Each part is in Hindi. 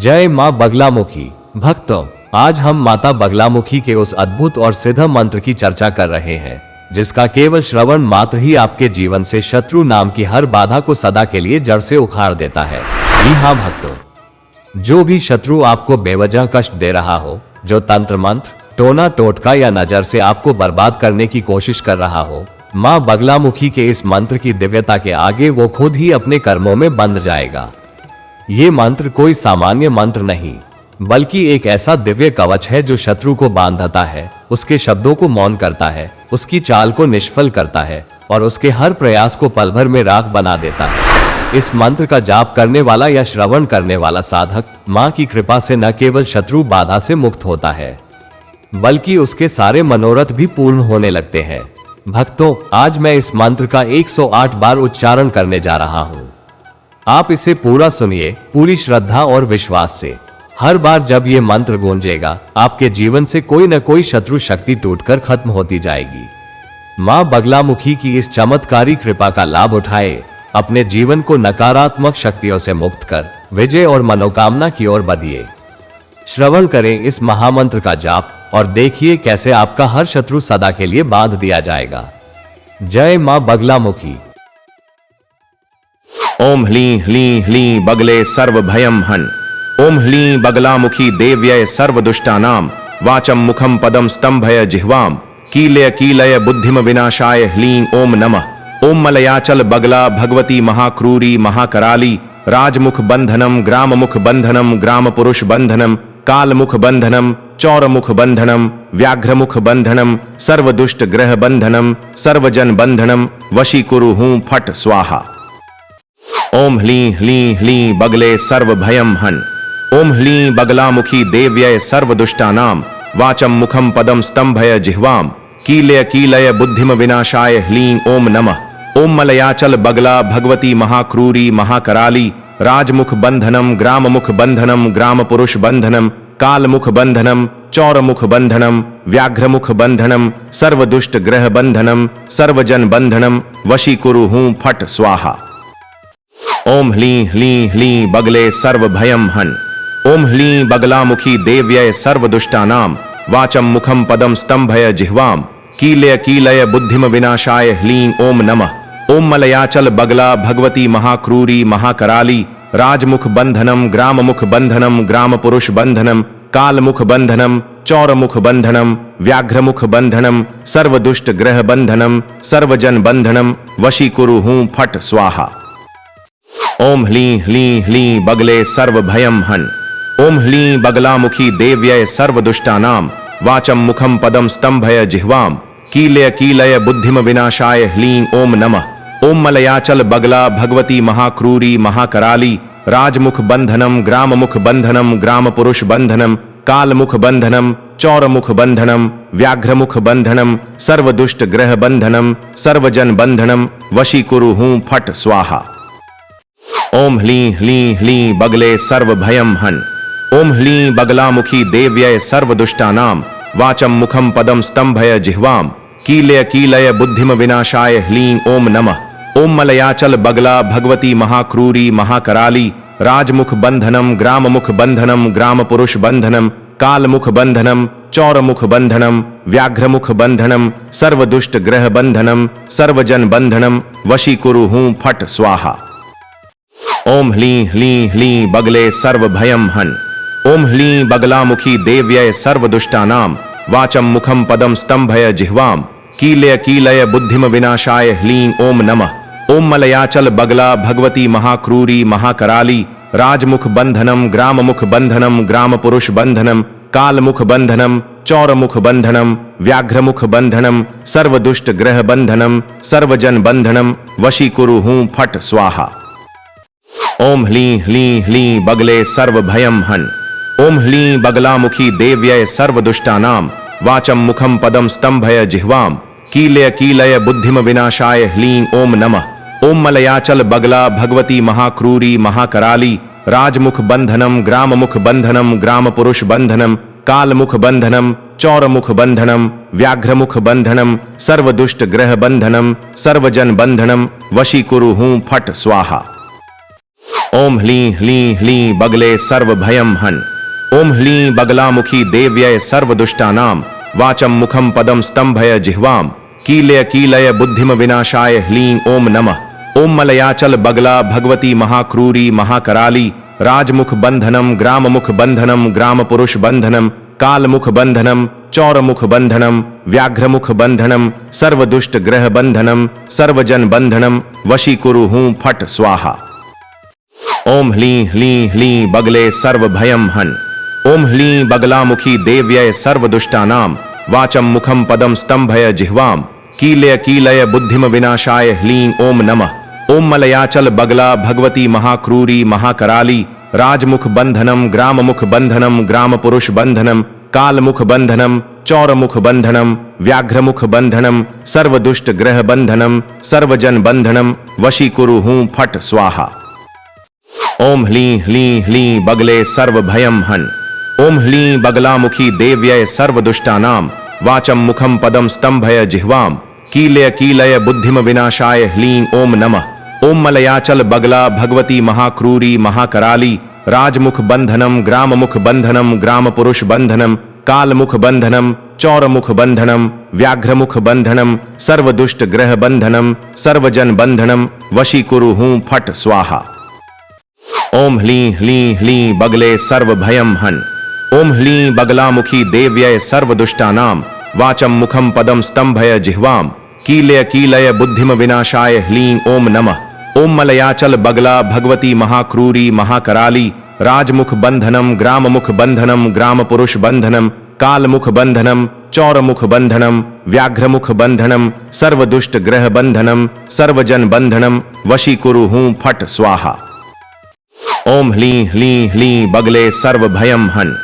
जय माँ बगलामुखी। भक्तों, आज हम माता बगलामुखी के उस अद्भुत और सिद्ध मंत्र की चर्चा कर रहे हैं जिसका केवल श्रवण मात्र ही आपके जीवन से शत्रु नाम की हर बाधा को सदा के लिए जड़ से उखाड़ देता है। जी हाँ भक्तों, जो भी शत्रु आपको बेवजह कष्ट दे रहा हो, जो तंत्र मंत्र, टोना टोटका या नजर से आपको बर्बाद करने की कोशिश कर रहा हो, माँ बगलामुखी के इस मंत्र की दिव्यता के आगे वो खुद ही अपने कर्मों में बंध जाएगा। ये मंत्र कोई सामान्य मंत्र नहीं, बल्कि एक ऐसा दिव्य कवच है जो शत्रु को बांधता है, उसके शब्दों को मौन करता है, उसकी चाल को निष्फल करता है और उसके हर प्रयास को पल भर में राख बना देता है। इस मंत्र का जाप करने वाला या श्रवण करने वाला साधक माँ की कृपा से न केवल शत्रु बाधा से मुक्त होता है, बल्कि उसके सारे मनोरथ भी पूर्ण होने लगते हैं। भक्तों, आज मैं इस मंत्र का 108 बार उच्चारण करने जा रहा हूँ। आप इसे पूरा सुनिए, पूरी श्रद्धा और विश्वास से। हर बार जब ये मंत्र गूंजेगा, आपके जीवन से कोई न कोई शत्रु शक्ति टूटकर खत्म होती जाएगी। माँ बगलामुखी की इस चमत्कारी कृपा का लाभ उठाए, अपने जीवन को नकारात्मक शक्तियों से मुक्त कर विजय और मनोकामना की ओर बढ़िए। श्रवण करें इस महामंत्र का जाप और देखिए कैसे आपका हर शत्रु सदा के लिए बांध दिया जाएगा। जय माँ बगलामुखी। ओम ह्लीं ह्लीं ह्लीं बगले सर्व भयम हन। ओम ह्लीं बगलामुखी देव्यय सर्वदुष्टानां वाचम मुखम पदम स्तंभय जिह्वाम कीलय कीलय बुद्धिम विनाशाय ह्लीं ओम नमः। ओम मलयाचल बगला भगवती महाक्रूरी महाकराली राजमुख बंधनम ग्राममुख बंधनम ग्राम पुरुष बंधनम कालमुख बंधनम चौरमुख बंधनम व्याघ्रमुख बंधनम सर्वदुष्ट ग्रह बंधनम सर्वजन बंधनम वशीकुरु हूं फट स्वाहा। ओम ह्लीं ह्लीं ह्लीं बगले सर्व भयम हन। ओम ह्लीं बगलामुखी देव्यय सर्वदुष्टानां वाचम मुखम पदम स्तंभय जिह्वाम कीलय कीलय बुद्धिम विनाशाय ह्लीं ओम नमः। ओम मलयाचल बगला भगवती महाक्रूरी महाकराली राजमुख बंधनम ग्राममुख बंधनम ग्राम पुरुष बंधनम कालमुख बंधनम चौरमुख बंधनम व्याघ्रमुख बंधनम सर्वदुष्ट ग्रह बंधनम सर्वजन बंधनम वशीकुरु हूं फट स्वाहा। ओम ह्लीं ह्लीं ह्लीं बगले सर्व भयम हन। ओम ह्लीं बगलामुखी देव्यय सर्वदुष्टानां वाचम मुखम पदम स्तंभय जिह्वाम कीलय कीलय बुद्धिम विनाशाय ह्लीं ओम नमः। ओम मलयाचल बगला भगवती महाक्रूरी महाकराली राजमुख बंधनम ग्राममुख बंधनम ग्राम पुरुष बंधनम कालमुख बंधनम चौरमुख बंधनम व्याघ्रमुख बंधनम सर्वदुष्ट ग्रह बंधनम सर्वजन बंधनम वशीकुरु हूं फट स्वाहा। ओम ह्लीं ह्लीं ह्लीं बगले सर्व भयम हन। ओम ह्लीं बगलामुखी देव्यय सर्वदुष्टानां वाचम मुखम पदम स्तंभय जिह्वाम कीलय कीलय बुद्धिम विनाशाय ह्लीं ओम नमः। ओम मलयाचल बगला भगवती महाक्रूरी महाकराली राजमुख बंधनम ग्राममुख बंधनम ग्राम पुरुष बंधनम कालमुख बंधनम चौरमुख बंधनम व्याघ्रमुख बंधनम सर्वदुष्ट ग्रह बंधनम सर्वजन बंधनम वशीकुरु हूं फट स्वाहा। ओम ह्लीं ह्लीं ह्लीं बगले सर्व भयम हन। ओम ह्लीं बगलामुखी देव्यय सर्वदुष्टानां वाचम मुखम पदम स्तंभय जिह्वाम कीलय कीलय बुद्धिम विनाशाय ह्लीं ओम नमः। ओम मलयाचल बगला भगवती महाक्रूरी महाकराली राजमुख बंधनम ग्राममुख बंधनम ग्राम पुरुष बंधनम कालमुख बंधनम चौरमुख बंधनम व्याघ्रमुख बंधनम सर्वदुष्ट ग्रह बंधनम सर्वजन बंधनम वशीकुरु हूं फट स्वाहा। ओम ह्लीं ह्लीं ह्लीं बगले सर्व भयम हन। ओम ह्लीं बगलामुखी देव्यय सर्वदुष्टानां वाचम मुखम पदम स्तंभय जिह्वाम कीलय कीलय बुद्धिम विनाशाय ह्लीं ओम नमः। ओम मलयाचल बगला भगवती महाक्रूरी महाकराली राजमुख बंधनम ग्राममुख बंधनम ग्राम पुरुष बंधनम कालमुख बंधनम चौरमुख बंधनम व्याघ्रमुख बंधनम सर्वदुष्ट ग्रह बंधनम सर्वजन बंधनम वशीकुरु हूं फट स्वाहा। ओम ह्लीं ह्लीं ह्लीं बगले सर्व भयम हन। ओम ह्लीं बगलामुखी देव्यय सर्वदुष्टानां वाचम मुखम पदम स्तंभय जिह्वाम कीलय कीलय बुद्धिम विनाशाय ह्लीं ओम नमः। ओम मलयाचल बगला भगवती महाक्रूरी महाकराली राजमुख बंधनम ग्राममुख बंधनम ग्राम पुरुष बंधनम कालमुख बंधनम चौरमुख बंधनम व्याघ्रमुख बंधनम सर्वदुष्ट ग्रह बंधनम सर्वजन बंधनम वशीकुरु हूं फट स्वाहा। ओम ह्लीं ह्लीं ह्लीं बगले सर्व भयम हन। ओम ह्लीं बगलामुखी देव्यै सर्वदुष्टानां वाचं मुखं पदं स्तंभय जिह्वां कीलय कीलय बुद्धिम विनाशाय ह्लीं ओम नमः। ओम मलयाचल बगला भगवती महाक्रूरी महाकराली राजमुख बंधनम ग्राममुख बंधनम ग्राम पुरुष बंधनम कालमुख बंधनम चौरमुख बंधनम व्याघ्रमुख बंधनम सर्वदुष्ट ग्रह बंधनम सर्वजन बंधनम वशीकुरु हूं फट स्वाहा। ओम ह्लीं ह्लीं ह्लीं बगले सर्व भयम हन। ओम ह्लीं बगलामुखी देव्यै सर्वदुष्टानां वाचं मुखं पदं स्तंभय जिह्वां कीलय कीलय बुद्धिम विनाशाय ह्लीं ओम नमः। ओम मलयाचल बगला भगवती महाक्रूरी महाकराली राजमुख बंधनम ग्राममुख बंधनम ग्राम पुरुष बंधनम कालमुख बंधनम चौरमुख बंधनम व्याघ्रमुख बंधनम सर्वदुष्ट ग्रह बंधनम सर्वजन बंधनम वशीकुरु हूं फट स्वाहा। ओम ह्लीं ह्लीं ह्लीं बगले सर्व भयम हन। ओम ह्लीं बगलामुखी देव्यै सर्वदुष्टानां वाचं मुखं पदं स्तंभय जिह्वां कीलय कीलय बुद्धिम विनाशाय ह्लीं ओम नमः। ओम मलयाचल बगला भगवती महाक्रूरी महाकराली राजमुख बंधनम ग्राममुख बंधनम ग्राम पुरुष बंधनम कालमुख बंधनम चौरमुख बंधनम व्याघ्रमुख बंधनम सर्वदुष्ट ग्रह बंधनम सर्वजन बंधनम वशीकुरु हूं फट स्वाहा। ओम ह्लीं ह्लीं ह्लीं बगले सर्व भयम हन। ओम ह्लीं बगलामुखी देव्यै सर्वदुष्टानां वाचं मुखं पदं स्तंभय जिह्वां कीलय कीलय बुद्धिम विनाशाय ह्लीं ओम नमः। ओम मलयाचल बगला भगवती महाक्रूरी महाकराली राजमुख बंधनम ग्राममुख बंधनम ग्राम पुरुष बंधनम कालमुख बंधनम चौरमुख बंधनम व्याघ्रमुख बंधनम सर्वदुष्ट ग्रह बंधनम सर्वजन बंधनम वशीकुरु हूं फट स्वाहा। ओम ह्लीं ह्लीं ह्लीं बगले सर्व भयम हन।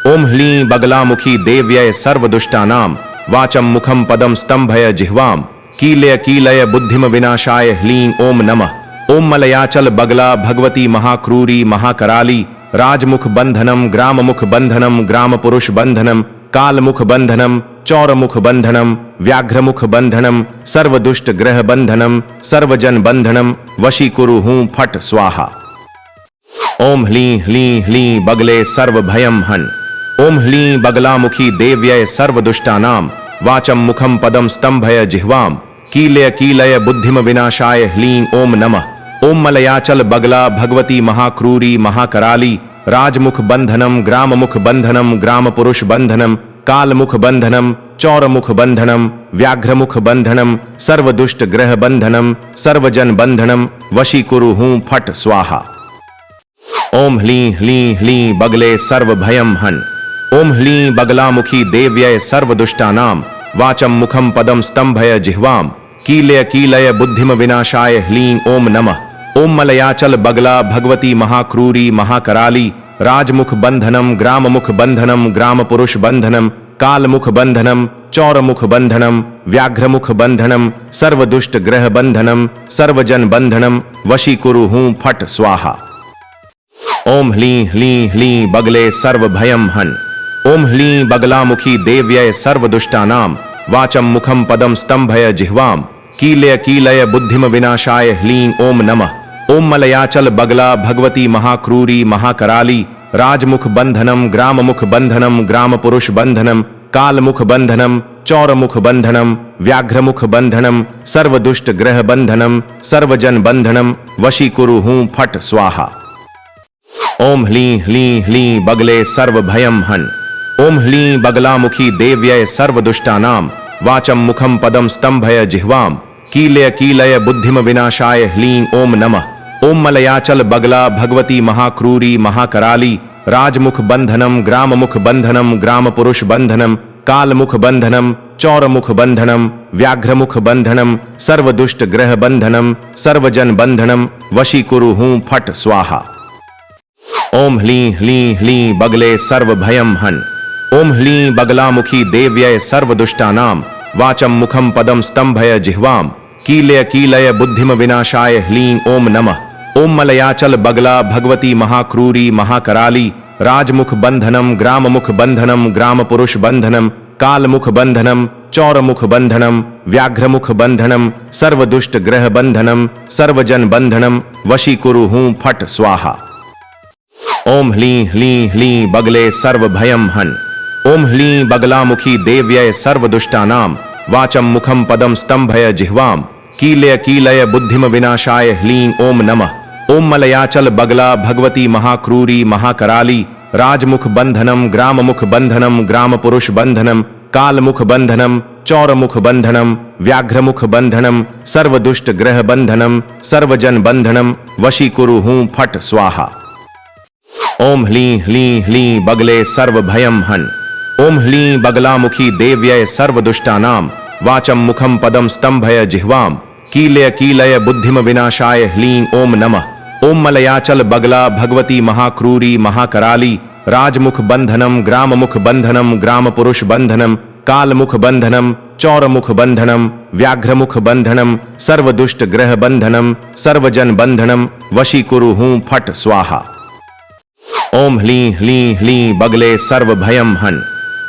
ओम ह्लीं बगलामुखी देव्यै सर्वदुष्टानां वाचं मुखं पदं स्तंभय जिह्वां कीलय कीलय बुद्धिम विनाशाय ह्लीं ओम नमः। ओम मलयाचल बगला भगवती महाक्रूरी महाकराली राजमुख बंधनम ग्राममुख बंधनम ग्राम पुरुष बंधनम कालमुख बंधनम चौरमुख बंधनम व्याघ्रमुख बंधनम सर्वदुष्ट ग्रह बंधनम सर्वजन बंधनम वशीकुरु हूं फट स्वाहा। ओम ह्लीं ह्लीं ह्लीं बगले सर्व भयम हन। ओम ह्लीं बगलामुखी देव्यै सर्वदुष्टानां वाचं मुखं पदं स्तंभय जिह्वां कीलय कीलय बुद्धिम विनाशाय ह्लीं ओम नमः। ओम मलयाचल बगला भगवती महाक्रूरी महाकराली राजमुख बंधनम ग्राममुख बंधनम ग्राम पुरुष बंधनम कालमुख बंधनम चौरमुख बंधनम व्याघ्रमुख बंधनम सर्वदुष्ट ग्रह बंधनम सर्वजन बंधनम वशीकुरु हूं फट स्वाहा। ओम ह्लीं ह्लीं ह्लीं बगले सर्व भयम हन। ओम ह्लीं बगलामुखी देव्यै सर्वदुष्टानां वाचं मुखं पदं स्तंभय जिह्वां कीलय कीलय बुद्धिम विनाशाय ह्लीं ओम नमः। ओम मलयाचल बगला भगवती महाक्रूरी महाकराली राजमुख बंधनम ग्राममुख बंधनम ग्राम पुरुष बंधनम कालमुख बंधनम चौरमुख बंधनम व्याघ्रमुख बंधनम सर्वदुष्ट ग्रह बंधनम सर्वजन बंधनम वशीकुरु हूं फट स्वाहा। ओम ह्लीं ह्लीं ह्लीं बगले सर्व भयम हन। ओम ह्लीं बगलामुखी देव्यै सर्वदुष्टानां वाचं मुखं पदं स्तंभय जिह्वां कीलय कीलय बुद्धिम विनाशाय ह्लीं ओम नमः। ओम मलयाचल बगला भगवती महाक्रूरी महाकराली राजमुख बंधनम ग्राममुख बंधनम ग्राम पुरुष बंधनम कालमुख बंधनम चौरमुख बंधनम व्याघ्रमुख बंधनम सर्वदुष्ट ग्रह बंधनम सर्वजन बंधनम वशीकुरु हूं फट स्वाहा। ओम ह्लीं ह्लीं ह्लीं बगले सर्व भयम हन। ओम ह्लीं बगलामुखी देव्यै सर्वदुष्टानां वाचं मुखं पदं स्तंभय जिह्वां कीलय कीलय बुद्धिम विनाशाय ह्लीं ओम नमः। ओम मलयाचल बगला भगवती महाक्रूरी महाकराली राजमुख बंधनम ग्राममुख बंधनम ग्राम पुरुष बंधनम कालमुख बंधनम चौरमुख बंधनम व्याघ्रमुख बंधनम सर्वदुष्ट ग्रह बंधनम सर्वजन बंधनम वशीकुरु हूं फट स्वाहा। ओम ह्लीं ह्लीं ह्लीं बगले सर्व भयम हन। ओम ह्लीं बगलामुखी देव्यै सर्वदुष्टानां वाचं मुखं पदं स्तंभय जिह्वां कीलय कीलय बुद्धिम विनाशाय ह्लीं ओम नमः। ओम मलयाचल बगला भगवती महाक्रूरी महाकराली राजमुख बंधनम ग्राममुख बंधनम ग्राम पुरुष बंधनम कालमुख बंधनम चौरमुख बंधनम व्याघ्रमुख बंधनम सर्वदुष्ट ग्रह बंधनम सर्वजन बंधनम वशीकुरु हूं फट स्वाहा। ओम ह्लीं ह्लीं ह्लीं बगले सर्व भयम हन। ओम ह्लीं बगलामुखी देव्यय सर्वदुष्टानाम वाचम मुखम पदम स्तंभय जिह्वाम कीलय कीलय बुद्धिम विनाशाय ह्लीं ओम नमः। ओम मलयाचल बगला भगवती महाक्रूरी महाकराली राजमुख बंधनम ग्राममुख बंधनम ग्राम पुरुष बंधनम कालमुख बंधनम चौरमुख बंधनम व्याघ्रमुख बंधनम सर्वदुष्ट ग्रह बंधनम सर्वजन बंधनम वशीकुरु हूं फट स्वाहा। ओम ह्लीं ह्लीं ह्लीं बगले सर्व भयम हन। ओम ह्लीं बगलामुखी देव्यय सर्वदुष्टानाम वाचम मुखम पदम स्तंभय जिह्वाम कीलय कीलय बुद्धिम विनाशाय ह्लीं ओम नमः। ओम मलयाचल बगला भगवती महाक्रूरी महाकराली राजमुख बंधनम ग्राममुख बंधनम ग्राम पुरुष बंधनम कालमुख बंधनम चौरमुख बंधनम व्याघ्रमुख बंधनम सर्वदुष्ट ग्रह बंधनम सर्वजन बंधनम वशीकुरु हूं फट स्वाहा। ओम ह्लीं ह्लीं ह्लीं बगले सर्व भयम हन।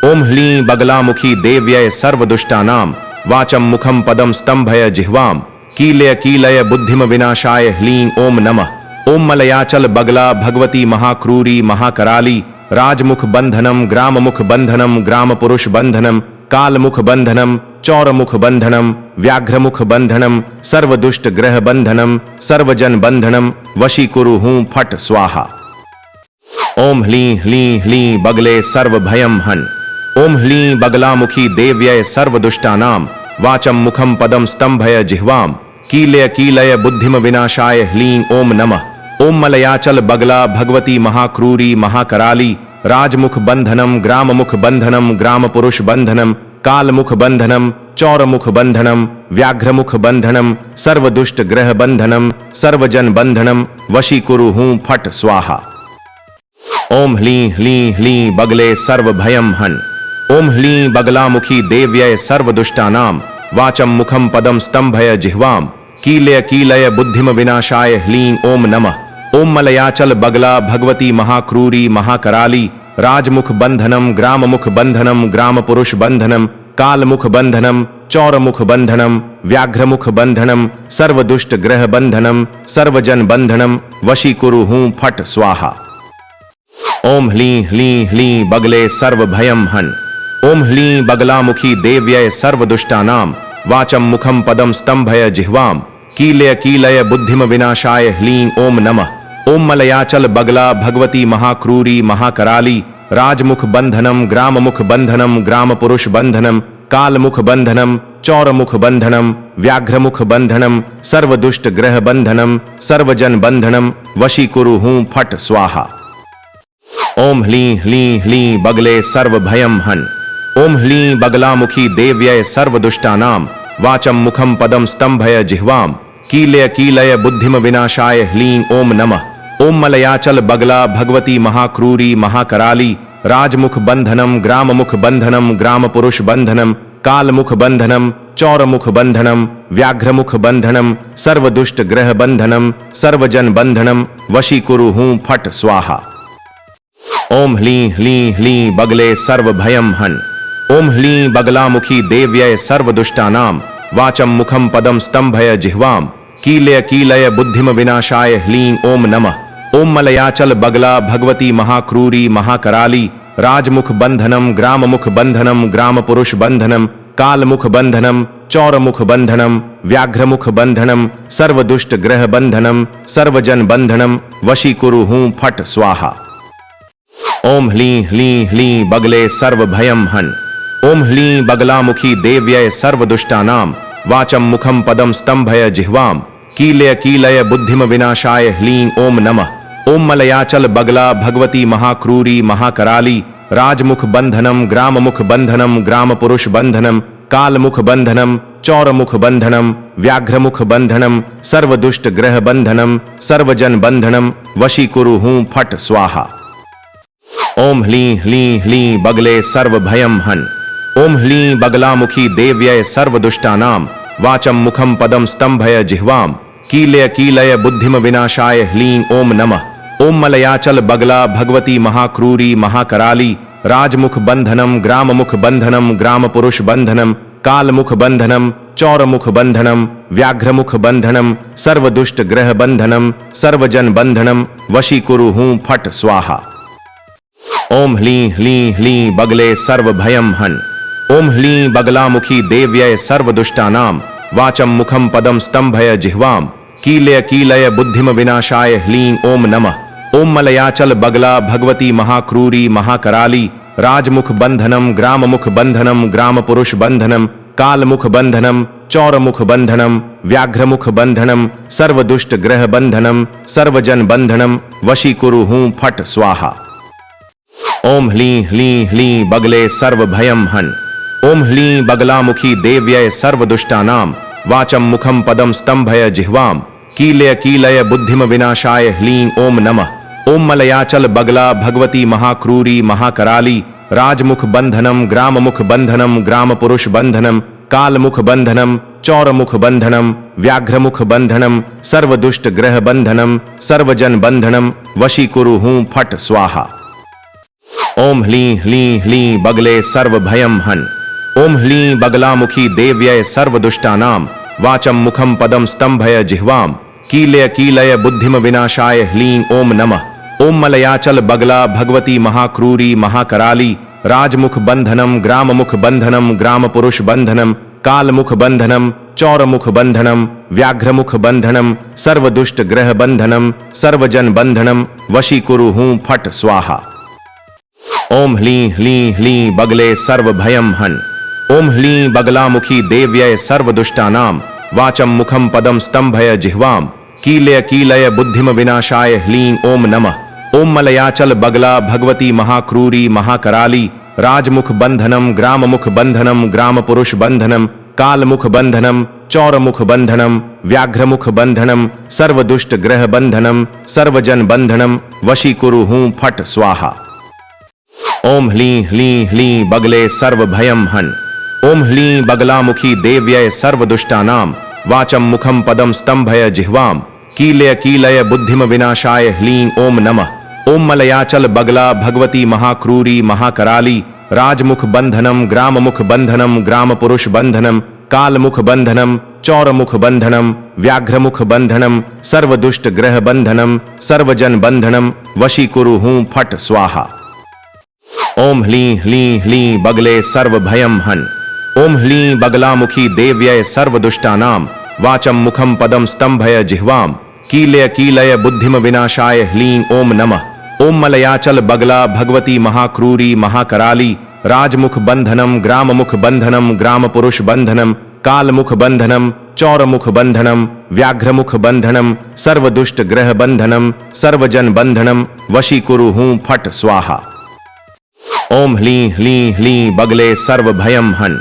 ओम ह्लीं बगलामुखी देव्यय सर्वदुष्टानाम वाचम मुखम पदम स्तंभय जिह्वाम कीलय कीलय बुद्धिम विनाशाय ह्लीं ओम नमः। ओम मलयाचल बगला भगवती महाक्रूरी महाकराली राजमुख बंधनम ग्राममुख बंधनम ग्राम पुरुष बंधनम कालमुख बंधनम चौरमुख बंधनम व्याघ्रमुख बंधनम सर्वदुष्ट ग्रह बंधनम सर्वजन बंधनम वशीकुरु हूं फट स्वाहा। ओम ह्लीं ह्लीं ह्लीं बगले सर्व भयम हन। ओम ह्लीं बगलामुखी देव्यय सर्वदुष्टानाम वाचम मुखम पदम स्तंभय जिह्वाम कीलय कीलय बुद्धिम विनाशाय ह्लीं ओम नमः। ओम मलयाचल बगला भगवती महाक्रूरी महाकराली राजमुख बंधनम ग्राममुख बंधनम ग्राम पुरुष बंधनम कालमुख बंधनम चौरमुख बंधनम व्याघ्रमुख बंधनम सर्वदुष्ट ग्रह बंधनम सर्वजन बंधनम वशीकुरु हूं फट स्वाहा। ओम ह्लीं ह्लीं ह्लीं बगले सर्व भयम हन। ओम ह्लीं बगलामुखी देव्यय सर्वदुष्टानाम वाचम मुखम पदम स्तंभय जिह्वाम कीलय कीलय बुद्धिम विनाशाय ह्लीं ओम नमः। ओम मलयाचल बगला भगवती महाक्रूरी महाकराली राजमुख बंधनम ग्राममुख बंधनम ग्राम पुरुष बंधनम कालमुख बंधनम चौरमुख बंधनम व्याघ्रमुख बंधनम सर्वदुष्ट ग्रह बंधनम सर्वजन बंधनम वशीकुरु हूं फट स्वाहा। ओम ह्लीं ह्लीं ह्लीं बगले सर्व भयम हन। ओम ह्लीं बगलामुखी देव्यय सर्वदुष्टानाम वाचम मुखम पदम स्तंभय जिह्वाम कीलय कीलय बुद्धिम विनाशाय ह्लीं ओम नमः। ओम मलयाचल बगला भगवती महाक्रूरी महाकराली राजमुख बंधनम ग्राममुख बंधनम ग्राम पुरुष बंधनम कालमुख बंधनम चौरमुख बंधनम व्याघ्रमुख बंधनम सर्वदुष्ट ग्रह बंधनम सर्वजन बंधनम वशीकुरु हूं फट स्वाहा। ओम ह्लीं ह्लीं ह्लीं बगले सर्व भयम हन। ओम ह्लीं बगलामुखी देव्यय सर्वदुष्टानाम वाचम मुखम पदम स्तंभय जिह्वाम कीलय कीलय बुद्धिम विनाशाय ह्लीं ओम नमः। ओम मलयाचल बगला भगवती महाक्रूरी महाकराली राजमुख बंधनम ग्राममुख बंधनम ग्राम पुरुष बंधनम कालमुख बंधनम चौरमुख बंधनम व्याघ्रमुख बंधनम सर्वदुष्ट ग्रह बंधनम सर्वजन बंधनम वशीकुरु हूं फट स्वाहा। ओम ह्लीं ह्लीं ह्लीं बगले सर्व भयम हन। ओम ह्लीं बगलामुखी देव्यय सर्वदुष्टानाम वाचम मुखम पदम स्तंभय जिह्वाम कीलय कीलय बुद्धिम विनाशाय ह्लीं ओम नमः। ओम मलयाचल बगला भगवती महाक्रूरी महाकराली राजमुख बंधनम ग्राममुख बंधनम ग्राम पुरुष बंधनम कालमुख बंधनम चौरमुख बंधनम व्याघ्रमुख बंधनम सर्वदुष्ट ग्रह बंधनम सर्वजन बंधनम वशीकुरु हूं फट स्वाहा। ओम ह्लीं ह्लीं ह्लीं बगले सर्व भयम हन। ओम ह्लीं बगलामुखी देव्यय सर्वदुष्टानाम वाचम मुखम पदम स्तंभय जिह्वाम कीलय कीलय बुद्धिम विनाशाय ह्लीं ओम नमः। ओम मलयाचल बगला भगवती महाक्रूरी महाकराली राजमुख बंधनम ग्राममुख बंधनम ग्राम पुरुष बंधनम कालमुख बंधनम चौरमुख बंधनम व्याघ्रमुख बंधनम सर्वदुष्ट ग्रह बंधनम सर्वजन बंधनम वशीकुरु हूं फट स्वाहा। ओम ह्लीं ह्लीं ह्लीं बगले सर्व भयम हन। ओम ह्लीं बगलामुखी देव्यय सर्वदुष्टानाम वाचम मुखम पदम स्तंभय जिह्वाम कीलय कीलय बुद्धिम विनाशाय ह्लीं ओम नमः। ओम मलयाचल बगला भगवती महाक्रूरी महाकराली राजमुख बंधनम ग्राममुख बंधनम ग्राम पुरुष बंधनम कालमुख बंधनम चौरमुख बंधनम व्याघ्रमुख बंधनम सर्वदुष्ट ग्रह बंधनम सर्वजन बंधनम वशीकुरु हूं फट स्वाहा। ओम ह्लीं ह्लीं ह्लीं बगले सर्व भयम हन। ओम ह्लीं बगलामुखी देव्यय सर्वदुष्टानां वाचम मुखम पदम स्तंभय जिह्वाम कीलय कीलय बुद्धिम विनाशाय ह्लीं ओम नमः। ओम मलयाचल बगला भगवती महाक्रूरी महाकराली राजमुख बंधनम ग्राममुख बंधनम ग्राम पुरुष बंधनम कालमुख बंधनम चौरमुख बंधनम व्याघ्रमुख बंधनम सर्वदुष्ट ग्रह बंधनम सर्वजन बंधनम वशीकुरु हूं फट स्वाहा। ओम ह्लीं ह्लीं ह्लीं बगले सर्व भयम हन। ओम ह्लीं बगलामुखी देव्यय सर्वदुष्टानां वाचम मुखम पदम स्तंभय जिह्वाम कीलय कीलय बुद्धिम विनाशाय ह्लीं ओम नमः। ओम मलयाचल बगला भगवती महाक्रूरी महाकराली राजमुख बंधनम ग्राममुख बंधनम ग्राम पुरुष बंधनम कालमुख बंधनम चौरमुख बंधनम व्याघ्रमुख बंधनम सर्वदुष्ट ग्रह बंधनम सर्वजन बंधनम वशीकुरु हूं फट स्वाहा। ओम ह्लीं ह्लीं ह्लीं बगले सर्व भयम हन। ओम ह्लीं बगलामुखी देव्यय सर्वदुष्टानां वाचम मुखम पदम स्तंभय जिह्वाम कीलय कीलय बुद्धिम विनाशाय ह्लीं ओम नमः। ओम मलयाचल बगला भगवती महाक्रूरी महाकराली राजमुख बंधनम ग्राममुख बंधनम ग्राम पुरुष बंधनम कालमुख बंधनम चौरमुख बंधनम व्याघ्रमुख बंधनम सर्वदुष्ट ग्रह बंधनम सर्वजन बंधनम वशीकुरु हूं फट स्वाहा। ओम ह्लीं ह्लीं ह्लीं बगले सर्व भयम हन। ओम ह्लीं बगलामुखी देव्यय सर्वदुष्टानां वाचम मुखम पदम स्तंभय जिह्वाम कीलय कीलय बुद्धिम विनाशाय ह्लीं ओम नमः। ओम मलयाचल बगला भगवती महाक्रूरी महाकराली राजमुख बंधनम ग्राममुख बंधनम ग्राम पुरुष बंधनम कालमुख बंधनम चौरमुख बंधनम व्याघ्रमुख बंधनम सर्वदुष्ट ग्रह बंधनम सर्वजन बंधनम वशीकुरु हूं फट स्वाहा। ओम ह्लीं ह्लीं ह्लीं बगले सर्व भयम हन। ओम ह्लीं बगलामुखी देव्यय सर्वदुष्टानां वाचम मुखम पदम स्तंभय जिह्वाम कीलय कीलय बुद्धिम विनाशाय ह्लीं ओम नमः। ओम मलयाचल बगला भगवती महाक्रूरी महाकराली राजमुख बंधनम ग्राममुख बंधनम ग्राम पुरुष बंधनम कालमुख बंधनम चौरमुख बंधनम व्याघ्रमुख बंधनम सर्वदुष्ट ग्रह बंधनम सर्वजन बंधनम वशीकुरु हूं फट स्वाहा। ओम ह्लीं ह्लीं ह्लीं बगले सर्व भयम हन। ओम ह्लीं बगलामुखी देव्यय सर्वदुष्टानां वाचम मुखम पदम स्तंभय जिह्वाम कीलय कीलय बुद्धिम विनाशाय ह्लीं ओम नमः। ओम मलयाचल बगला भगवती महाक्रूरी महाकराली राजमुख बंधनम ग्राममुख बंधनम ग्राम पुरुष बंधनम कालमुख बंधनम चौरमुख बंधनम व्याघ्रमुख बंधनम सर्वदुष्ट ग्रह बंधनम सर्वजन बंधनम वशीकुरु हूं फट स्वाहा। ओम ह्लीं ह्लीं ह्लीं बगले सर्व भयम हन।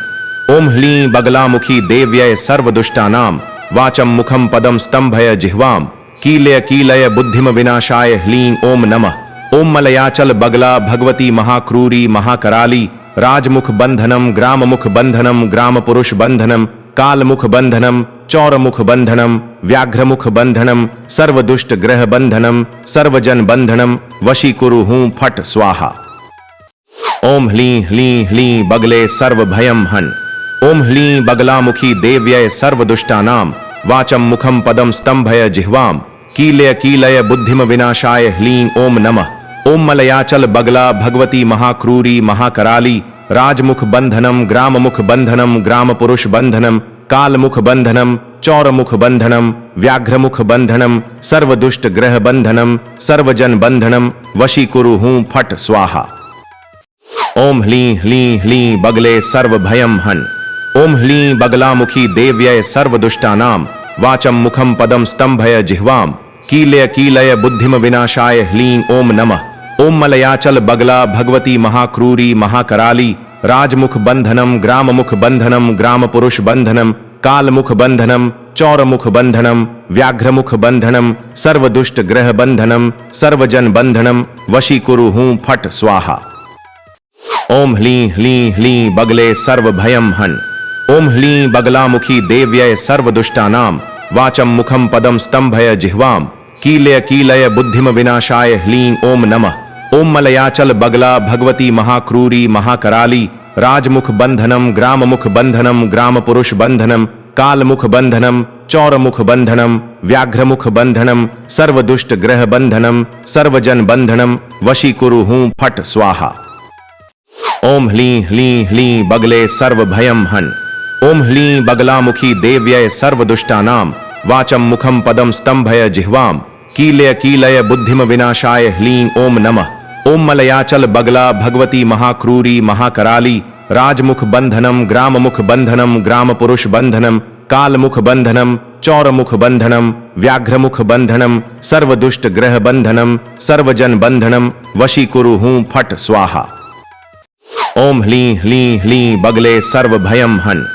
ओम ह्लीं बगलामुखी देव्यय सर्वदुष्टानां वाचम मुखम पदम स्तंभय जिह्वाम कीलय कीलय बुद्धिम विनाशाय ह्लीं ओम नमः। ओम मलयाचल बगला भगवती महाक्रूरी महाकराली राजमुख बंधनम ग्राममुख बंधनम ग्राम पुरुष बंधनम कालमुख बंधनम चौरमुख बंधनम व्याघ्रमुख बंधनम सर्वदुष्ट ग्रह बंधनम सर्वजन बंधनम वशीकुरु हूं फट स्वाहा। ओम ह्लीं ह्लीं ह्लीं बगले सर्व भयम हन। ओम ह्लीं बगलामुखी देव्यय सर्वदुष्टानां वाचम मुखम पदम स्तंभय जिह्वाम कीलय कीलय बुद्धिम विनाशाय ह्लीं ओम नमः। ओम मलयाचल बगला भगवती महाक्रूरी महाकराली राजमुख बंधनम ग्राममुख बंधनम ग्राम पुरुष बंधनम कालमुख बंधनम चौरमुख बंधनम व्याघ्रमुख बंधनम सर्वदुष्ट ग्रह बंधनम सर्वजन बंधनम वशीकुरु हूं फट स्वाहा। ओम ह्लीं ह्लीं ह्लीं बगले सर्व भयम हन। ओम ह्लीं बगलामुखी देव्यय सर्वदुष्टानां वाचम मुखम पदम स्तंभय जिह्वाम कीलय कीलय बुद्धिम विनाशाय ह्लीं ओम नमः। ओम मलयाचल बगला भगवती महाक्रूरी महाकराली राजमुख बंधनम ग्राममुख बंधनम ग्राम पुरुष बंधनम कालमुख बंधनम चौरमुख बंधनम व्याघ्रमुख बंधनम सर्वदुष्ट ग्रह बंधनम सर्वजन बंधनम वशीकुरु हूं फट स्वाहा। ओम ह्लीं ह्लीं ह्लीं बगले सर्व भयम हन। ओम ह्लीं बगलामुखी देव्यय सर्वदुष्टानां वाचम मुखम पदम स्तंभय जिह्वाम कीलय कीलय बुद्धिम विनाशाय ह्लीं ओम नमः। ओम मलयाचल बगला भगवती महाक्रूरी महाकराली राजमुख बंधनम ग्राममुख बंधनम ग्राम पुरुष बंधनम कालमुख बंधनम चौरमुख बंधनम व्याघ्रमुख बंधनम सर्वदुष्ट ग्रह बंधनम सर्वजन बंधनम वशीकुरु हूं फट स्वाहा। ओम ह्लीं ह्लीं ह्लीं बगले सर्व भयम हन। ओम ह्लीं बगलामुखी देव्यय सर्वदुष्टानां वाचम मुखम पदम स्तंभय जिह्वाम कीलय कीलय बुद्धिम विनाशाय ह्लीं ओम नमः। ओम मलयाचल बगला भगवती महाक्रूरी महाकराली राजमुख बंधनम ग्राममुख बंधनम ग्राम पुरुष बंधनम कालमुख बंधनम चौरमुख बंधनम व्याघ्रमुख बंधनम सर्वदुष्ट ग्रह बंधनम सर्वजन बंधनम वशीकुरु हूं फट स्वाहा। ओम ह्लीं ह्लीं ह्लीं बगले सर्व भयम हन।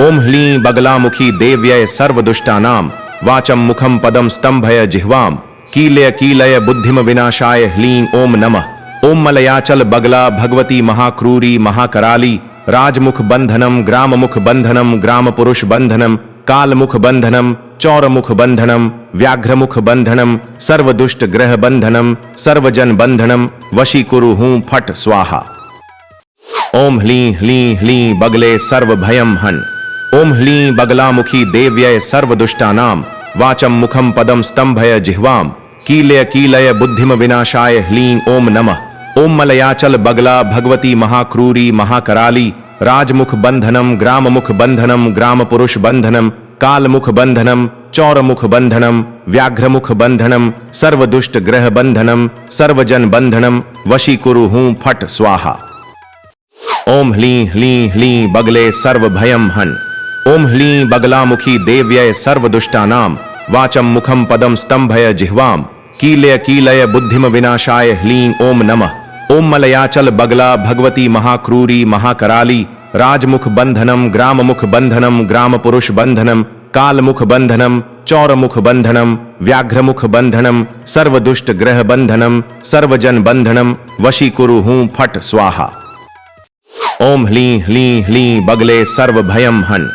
ओम ह्लीं बगलामुखी देव्यय सर्वदुष्टानां वाचम मुखम पदम स्तंभय जिह्वाम कीलय कीलय बुद्धिम विनाशाय ह्लीं ओम नमः। ओम मलयाचल बगला भगवती महाक्रूरी महाकराली राजमुख बंधनम ग्राममुख बंधनम ग्राम पुरुष बंधनम कालमुख बंधनम चौरमुख बंधनम व्याघ्रमुख बंधनम सर्वदुष्ट ग्रह बंधनम सर्वजन बंधनम वशीकुरु हूं फट स्वाहा। ओम ह्लीं ह्लीं ह्लीं बगले सर्व भयम हन। ओम ह्लीं बगलामुखी देव्यय सर्वदुष्टानां वाचम मुखम पदम स्तंभय जिह्वाम कीलय कीलय बुद्धिम विनाशाय ह्लीं ओम नमः। ओम मलयाचल बगला भगवती महाक्रूरी महाकराली राजमुख बंधनम ग्राममुख बंधनम ग्राम पुरुष बंधनम कालमुख बंधनम चौरमुख बंधनम व्याघ्रमुख बंधनम सर्वदुष्ट ग्रह बंधनम सर्वजन बंधनम वशीकुरु हूं फट स्वाहा। ओम ह्लीं ह्लीं ह्लीं बगले सर्व भयम हन। ओम ह्लीं बगलामुखी देव्यय सर्वदुष्टानां वाचम मुखम पदम स्तंभय जिह्वाम कीलय कीलय बुद्धिम विनाशाय ह्लीं ओम नमः। ओम मलयाचल बगला भगवती महाक्रूरी महाकराली राजमुख बंधनम ग्राममुख बंधनम ग्राम पुरुष बंधनम कालमुख बंधनम चौरमुख बंधनम व्याघ्रमुख बंधनम सर्वदुष्ट ग्रह बंधनम सर्वजन बंधनम वशीकुरु हूं फट स्वाहा। ओम ह्लीं ह्लीं ह्लीं बगले सर्व भयम हन।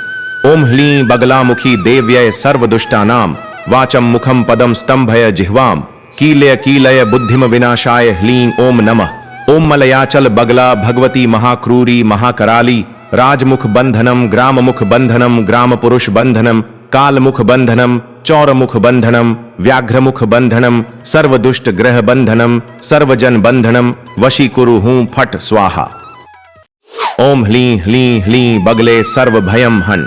ओम ह्लीं बगलामुखी देव्यय सर्वदुष्टानां वाचम मुखम पदम स्तंभय जिह्वाम कीलय कीलय बुद्धिम विनाशाय ह्लीं ओम नमः। ओम मलयाचल बगला भगवती महाक्रूरी महाकराली राजमुख बंधनम ग्राममुख बंधनम ग्राम पुरुष बंधनम कालमुख बंधनम चौरमुख बंधनम व्याघ्रमुख बंधनम सर्वदुष्ट ग्रह बंधनम सर्वजन बंधनम वशीकुरु हूं फट स्वाहा। ओम ह्लीं ह्लीं ह्लीं बगले सर्व भयम हन।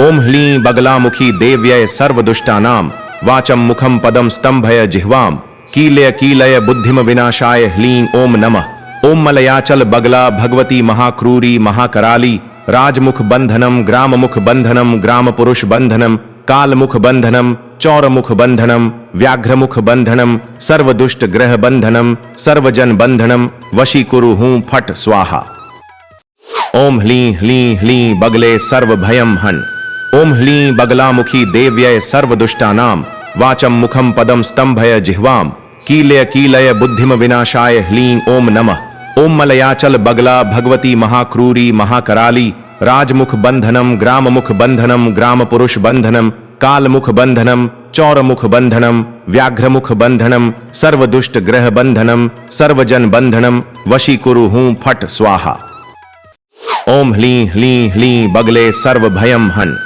ओम ह्लीं बगलामुखी देव्यय सर्वदुष्टानां वाचम मुखम पदम स्तंभय जिह्वाम कीलय कीलय बुद्धिम विनाशाय ह्लीं ओम नमः। ओम मलयाचल बगला भगवती महाक्रूरी महाकराली राजमुख बंधनम ग्राममुख बंधनम ग्राम पुरुष बंधनम कालमुख बंधनम चौरमुख बंधनम व्याघ्रमुख बंधनम सर्वदुष्ट ग्रह बंधनम सर्वजन बंधनम वशीकुरु हूं फट स्वाहा। ओम ह्लीं ह्लीं ह्लीं बगले सर्व भयम हन। ओम ह्लीं बगलामुखी देव्यय सर्वदुष्टानां वाचम मुखम पदम स्तंभय जिह्वाम कीलय कीलय बुद्धिम विनाशाय ह्लीं ओम नमः। ओम मलयाचल बगला भगवती महाक्रूरी महाकराली राजमुख बंधनम ग्राममुख बंधनम ग्राम पुरुष बंधनम कालमुख बंधनम चौरमुख बंधनम व्याघ्रमुख बंधनम सर्वदुष्ट ग्रह बंधनम सर्वजन बंधनम वशीकुरु हूं फट स्वाहा। ओम ह्लीं ह्लीं ह्लीं बगले सर्व भयम हन।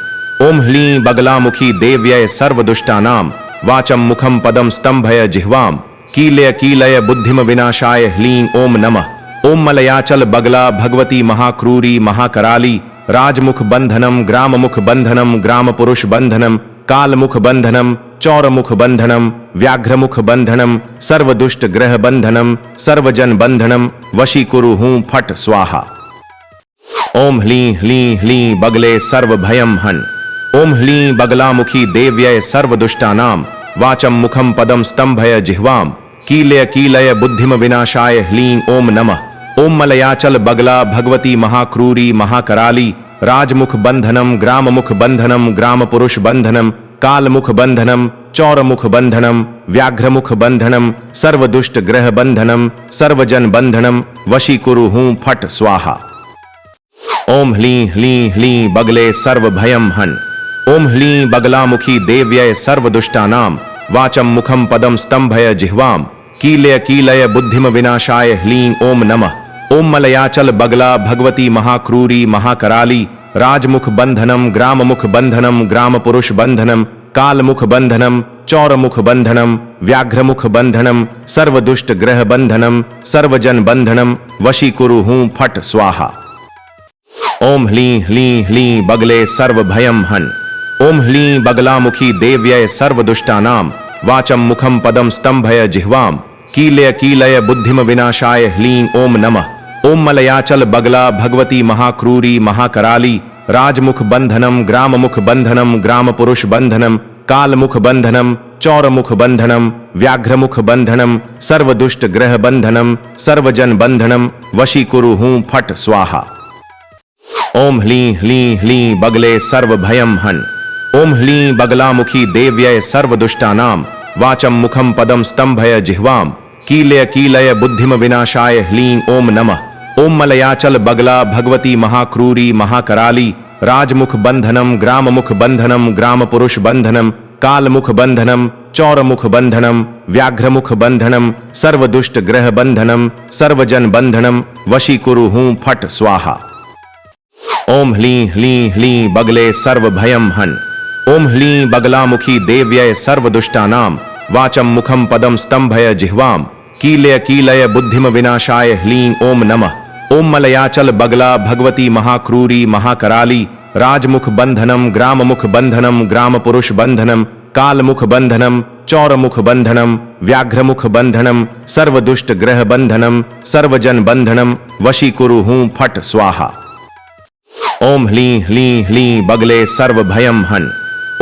ओम ह्लीं बगलामुखी देव्यय सर्वदुष्टानां वाचम मुखम पदम स्तंभय जिह्वाम कीलय कीलय बुद्धिम विनाशाय ह्लीं ओम नमः। ओम मलयाचल बगला भगवती महाक्रूरी महाकराली राजमुख बंधनम ग्राममुख बंधनम ग्राम पुरुष बंधनम कालमुख बंधनम चौरमुख बंधनम व्याघ्रमुख बंधनम सर्वदुष्ट ग्रह बंधनम सर्वजन बंधनम वशीकुरु हूं फट स्वाहा। ओम ह्लीं ह्लीं ह्लीं बगले सर्व भयम हन। ओम ह्लीं बगलामुखी देव्यय सर्वदुष्टानां वाचम मुखम पदम स्तंभय जिह्वाम कीलय कीलय बुद्धिम विनाशाय ह्लीं ओम नमः। ओम मलयाचल बगला भगवती महाक्रूरी महाकराली राजमुख बंधनम ग्राममुख बंधनम ग्राम पुरुष बंधनम कालमुख बंधनम चौरमुख बंधनम व्याघ्रमुख बंधनम सर्वदुष्ट ग्रह बंधनम सर्वजन बंधनम वशीकुरु हूं फट स्वाहा। ओम ह्लीं ह्लीं ह्लीं बगले सर्व भयम हन। ओम ह्लीं बगलामुखी देव्यय सर्वदुष्टानां वाचम मुखम पदम स्तंभय जिह्वाम कीलय कीलय बुद्धिम विनाशाय ह्लीं ओम नमः। ओम मलयाचल बगला भगवती महाक्रूरी महाकराली राजमुख बंधनम ग्राममुख बंधनम ग्राम पुरुष बंधनम कालमुख बंधनम चौरमुख बंधनम व्याघ्रमुख बंधनम सर्वदुष्ट ग्रह बंधनम सर्वजन बंधनम वशीकुरु हूं फट स्वाहा। ओम ह्लीं ह्लीं ह्लीं बगले सर्व भयम हन। ओम ह्लीं बगलामुखी देव्यय सर्वदुष्टानाम वाचम मुखम पदम स्तंभय जिह्वाम कीलय कीलय बुद्धिम विनाशाय ह्लीं ओम नमः। ओम मलयाचल बगला भगवती महाक्रूरी महाकराली राजमुख बंधनम ग्राममुख बंधनम ग्राम पुरुष बंधनम कालमुख बंधनम चौरमुख बंधनम व्याघ्रमुख बंधनम सर्वदुष्ट ग्रह बंधनम सर्वजन बंधनम वशीकुरु हूं फट स्वाहा। ओम ह्लीं ह्लीं ह्लीं बगले सर्व भयम हन। ओम ह्लीं बगलामुखी देव्यय सर्वदुष्टानाम वाचम मुखम पदम स्तंभय जिह्वाम कीलय कीलय बुद्धिम विनाशाय ह्लीं ओम नमः। ओम मलयाचल बगला भगवती महाक्रूरी महाकराली राजमुख बंधनम ग्राममुख बंधनम ग्राम पुरुष बंधनम कालमुख बंधनम चौरमुख बंधनम व्याघ्रमुख बंधनम सर्वदुष्ट ग्रह बंधनम सर्वजन बंधनम वशीकुरु हूं फट स्वाहा। ओम ह्लीं ह्लीं ह्लीं बगले सर्व भयम हन। ओम ह्लीं बगलामुखी देव्यय सर्वदुष्टानाम वाचम मुखम पदम स्तंभय जिह्वाम कीलय कीलय बुद्धिम विनाशाय ह्लीं ओम नमः। ओम मलयाचल बगला भगवती महाक्रूरी महाकराली राजमुख बंधनम ग्राममुख बंधनम ग्राम पुरुष बंधनम कालमुख बंधनम चौरमुख बंधनम व्याघ्रमुख बंधनम सर्वदुष्ट ग्रह बंधनम सर्वजन बंधनम वशीकुरु हूं फट स्वाहा। ओम ह्लीं ह्लीं ह्लीं बगले सर्व भयम हन।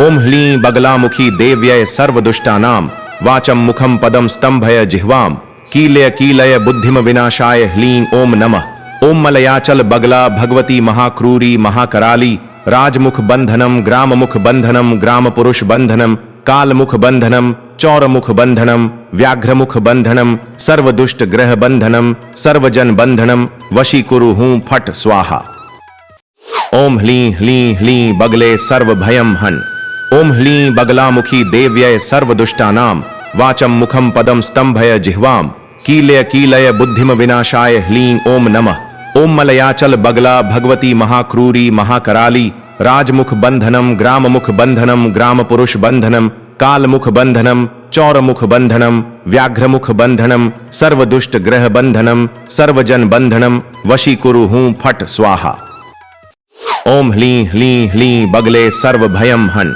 ओम ह्लीं बगलामुखी देव्यय सर्वदुष्टानाम वाचम मुखम पदम स्तंभय जिह्वाम कीलय कीलय बुद्धिम विनाशाय ह्लीं ओम नमः। ओम मलयाचल बगला भगवती महाक्रूरी महाकराली राजमुख बंधनम ग्राममुख बंधनम ग्राम पुरुष बंधनम कालमुख बंधनम चौरमुख बंधनम व्याघ्रमुख बंधनम सर्वदुष्ट ग्रह बंधनम सर्वजन बंधनम वशीकुरु हूं फट स्वाहा। ओम ह्लीं ह्लीं ह्लीं बगले सर्व भयम हन। ओम ह्लीं बगलामुखी देव्यय सर्वदुष्टानाम वाचम मुखम पदम स्तंभय जिह्वाम कीलय कीलय बुद्धिम विनाशाय ह्लीं ओम नमः। ओम मलयाचल बगला भगवती महाक्रूरी महाकराली राजमुख बंधनम ग्राममुख बंधनम ग्राम पुरुष बंधनम कालमुख बंधनम चौरमुख बंधनम व्याघ्रमुख बंधनम सर्वदुष्ट ग्रह बंधनम सर्वजन बंधनम वशीकुरु हूं फट स्वाहा। ओम ह्लीं ह्लीं ह्लीं बगले सर्व भयम हन।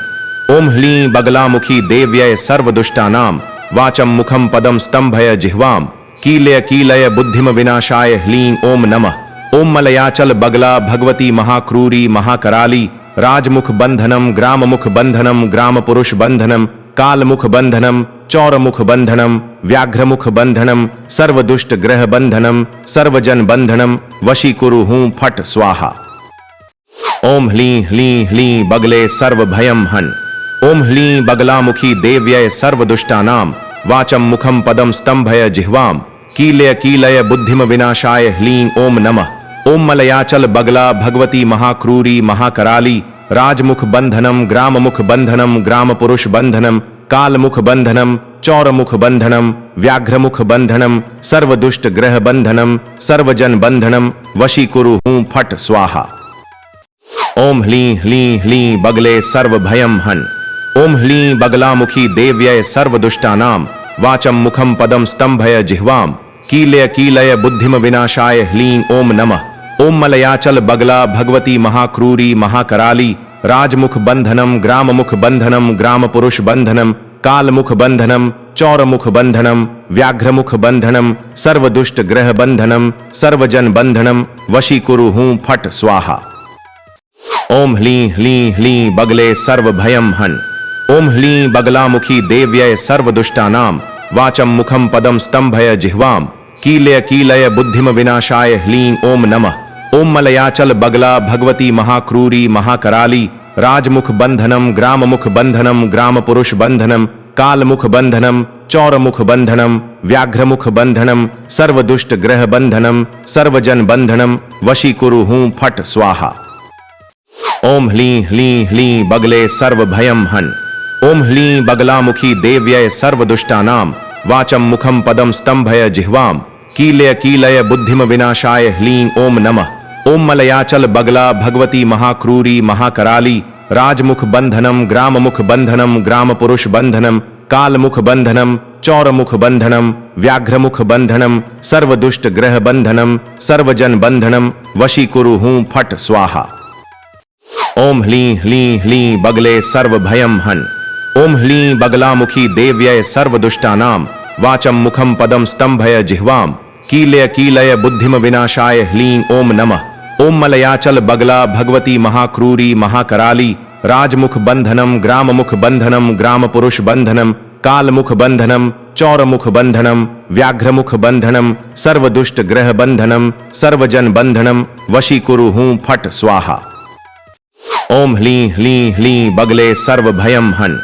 ओम ह्लीं बगलामुखी देव्यय सर्वदुष्टानाम वाचम मुखम पदम स्तंभय जिह्वाम कीलय कीलय बुद्धिम विनाशाय ह्लीं ओम नमः। ओम मलयाचल बगला भगवती महाक्रूरी महाकराली राजमुख बंधनम ग्राममुख बंधनम ग्राम पुरुष बंधनम कालमुख बंधनम चौरमुख बंधनम व्याघ्रमुख बंधनम सर्वदुष्ट ग्रह बंधनम सर्वजन बंधनम वशीकुरु हूं फट स्वाहा। ओम ह्लीं ह्लीं ह्लीं बगले सर्व भयम हन। ओम ह्लीं बगलामुखी देव्यय सर्वदुष्टानाम वाचम मुखम पदम स्तंभय जिह्वाम कीलय कीलय बुद्धिम विनाशाय ह्लीं ओम नमः। ओम मलयाचल बगला भगवती महाक्रूरी महाकराली राजमुख बंधनम ग्राममुख बंधनम ग्राम पुरुष बंधनम कालमुख बंधनम चौरमुख बंधनम व्याघ्रमुख बंधनम सर्वदुष्ट ग्रह बंधनम सर्वजन बंधनम वशीकुरु हूं फट स्वाहा। ओम ह्लीं ह्लीं ह्लीं बगले सर्व भयम हन। ओम ह्लीं बगलामुखी देव्यय सर्वदुष्टानाम वाचम मुखम पदम स्तंभय जिह्वाम कीलय कीलय बुद्धिम विनाशाय ह्लीं ओम नमः। ओम मलयाचल बगला भगवती महाक्रूरी महाकराली राजमुख बंधनम ग्राममुख बंधनम ग्राम पुरुष बंधनम कालमुख बंधनम चौरमुख बंधनम व्याघ्रमुख बंधनम सर्वदुष्ट ग्रह बंधनम सर्वजन बंधनम वशीकुरु हूं फट स्वाहा। ओम ह्लीं ह्लीं ह्लीं बगले सर्व भयम हन। ओम ह्लीं बगलामुखी देव्यय सर्वदुष्टानाम वाचम मुखम पदम स्तंभय जिह्वाम कीलय कीलय बुद्धिम विनाशाय ह्लीं ओम नमः। ओम मलयाचल बगला भगवती महाक्रूरी महाकराली राजमुख बंधनम ग्राममुख बंधनम ग्राम पुरुष बंधनम कालमुख बंधनम चौरमुख बंधनम व्याघ्रमुख बंधनम सर्वदुष्ट ग्रह बंधनम सर्वजन बंधनम वशीकुरु हूं फट स्वाहा। ओम ह्लीं ह्लीं ह्लीं बगले सर्व भयम हन। ओम ह्लीं बगलामुखी देव्यय सर्वदुष्टानाम वाचं मुखं पदं स्तंभय जिह्वां कीलय बुद्धिम विनाशाय ह्लीं ओम नमः। ओम मलयाचल बगला भगवती महाक्रूरी महाकराली राजमुख बंधनम ग्राममुख बंधनम ग्राम पुरुष बंधनम कालमुख बंधनम चौरमुख बंधनम व्याघ्रमुख बंधनम सर्वदुष्ट ग्रह बंधनम सर्वजन बंधनम वशीकुरु हूं फट स्वाहा। ओम ह्लीं ह्लीं ह्लीं बगले सर्व भयम हन। ओम ह्लीं बगलामुखी देव्यय सर्वदुष्टानां वाचं मुखं पदं स्तंभय जिह्वां कीलय बुद्धिम विनाशाय ह्लीं ओम नमः। ओम मलयाचल बगला भगवती महाक्रूरी महाकराली राजमुख बंधनम ग्राममुख बंधनम ग्राम पुरुष बंधनम कालमुख बंधनम चौरमुख बंधनम व्याघ्रमुख बंधनम सर्वदुष्ट ग्रह बंधनम सर्वजन बंधनम वशीकुरु हूं फट स्वाहा। ओम ह्लीं ह्लीं ह्लीं बगले सर्व भयम हन।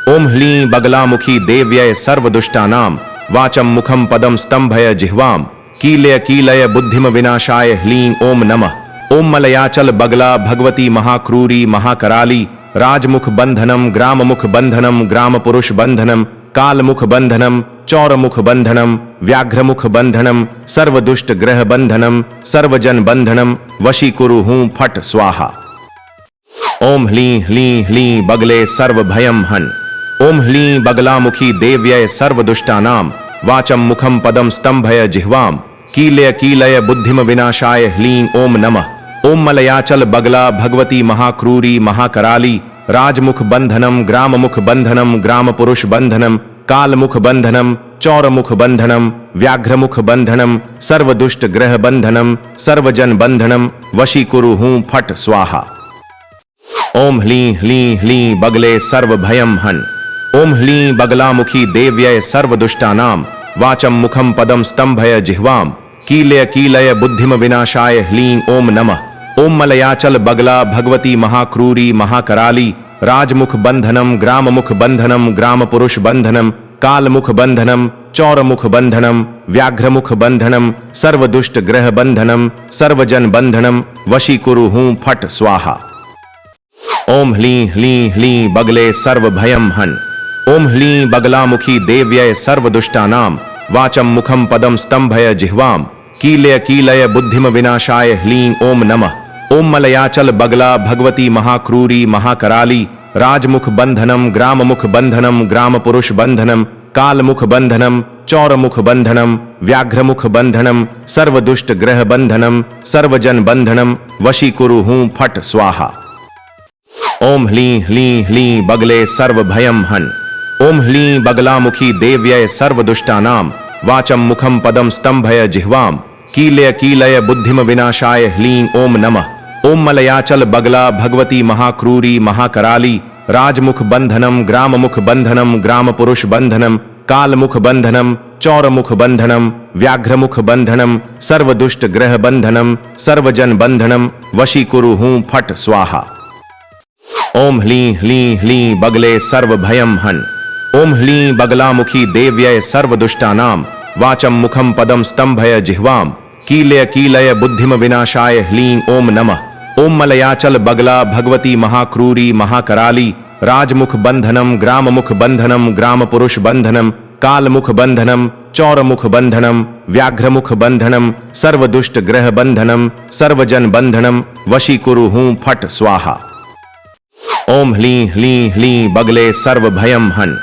ओम ह्लीं बगलामुखी देव्यय सर्वदुष्टानां वाचं मुखं पदं स्तंभय जिह्वां कीलय बुद्धिम विनाशाय ह्लीं ओम नमः। ओम मलयाचल बगला भगवती महाक्रूरी महाकराली राजमुख बंधनम ग्राममुख बंधनम ग्राम पुरुष बंधनम कालमुख बंधनम चौरमुख बंधनम व्याघ्रमुख बंधनम सर्वदुष्ट ग्रह बंधनम सर्वजन बंधनम वशीकुरु हूं फट स्वाहा। ओम ह्लीं ह्लीं ह्लीं बगले सर्व भयम हन। ओम ह्लीं बगलामुखी देव्यय सर्वदुष्टानां वाचं मुखं पदं स्तंभय जिह्वां कीलय बुद्धिम विनाशाय ह्लीं ओम नमः। ओम मलयाचल बगला भगवती महाक्रूरी महाकराली राजमुख बंधनम ग्राममुख बंधनम ग्राम पुरुष बंधनम कालमुख बंधनम चौरमुख बंधनम व्याघ्रमुख बंधनम सर्वदुष्ट ग्रह बंधनम सर्वजन बंधनम वशीकुरु हूं फट स्वाहा। ओम ह्लीं ह्लीं ह्लीं बगले सर्व भयम हन। ओम ह्लीं बगलामुखी देव्यय सर्वदुष्टानां वाचं मुखं पदं स्तंभय जिह्वां कीलय बुद्धिम विनाशाय ह्लीं ओम नमः। ओम मलयाचल बगला भगवती महाक्रूरी महाकराली राजमुख बंधनम ग्राममुख बंधनम ग्राम पुरुष बंधनम कालमुख बंधनम चौरमुख बंधनम व्याघ्रमुख बंधनम सर्वदुष्ट ग्रह बंधनम सर्वजन बंधनम वशीकुरु हूं फट स्वाहा। ओम ह्लीं ह्लीं ह्लीं बगले सर्व भयम हन। ओम ह्लीं बगलामुखी देव्यय सर्वदुष्टानां वाचं मुखं पदं स्तंभय जिह्वां कीलय बुद्धिम विनाशाय ह्लीं ओम नमः। ओम मलयाचल बगला भगवती महाक्रूरी महाकराली राजमुख बंधनम ग्राममुख बंधनम ग्राम पुरुष बंधनम कालमुख बंधनम चौरमुख बंधनम व्याघ्रमुख बंधनम सर्वदुष्ट ग्रह बंधनम सर्वजन बंधनम वशीकुरु हूं फट स्वाहा। ओम ह्लीं ह्लीं ह्लीं बगले सर्व भयम हन। ओम ह्लीं बगलामुखी देव्यय सर्वदुष्टानां वाचं मुखं पदं स्तंभय जिह्वां कीलय बुद्धिम विनाशाय ह्लीं ओम नमः। ओम मलयाचल बगला भगवती महाक्रूरी महाकराली राजमुख बंधनम ग्राममुख बंधनम ग्राम पुरुष बंधनम कालमुख बंधनम चौरमुख बंधनम व्याघ्रमुख बंधनम सर्वदुष्ट ग्रह बंधनम सर्वजन बंधनम वशीकुरु हूं फट स्वाहा। ओम ह्लीं ह्लीं ह्लीं बगले सर्व भयम हन। ओम ह्लीं बगलामुखी देव्यय सर्वदुष्टानां वाचं मुखं पदं स्तंभय जिह्वां कीलय बुद्धिम विनाशाय ह्लीं ओम नमः। ओम मलयाचल बगला भगवती महाक्रूरी महाकराली राजमुख बंधनम ग्राममुख बंधनम ग्राम पुरुष बंधनम कालमुख बंधनम चौरमुख बंधनम व्याघ्रमुख बंधनम सर्वदुष्ट ग्रह बंधनम सर्वजन बंधनम वशीकुरु हूं फट स्वाहा। ओम ह्लीं ह्लीं ह्लीं बगले सर्व भयम हन।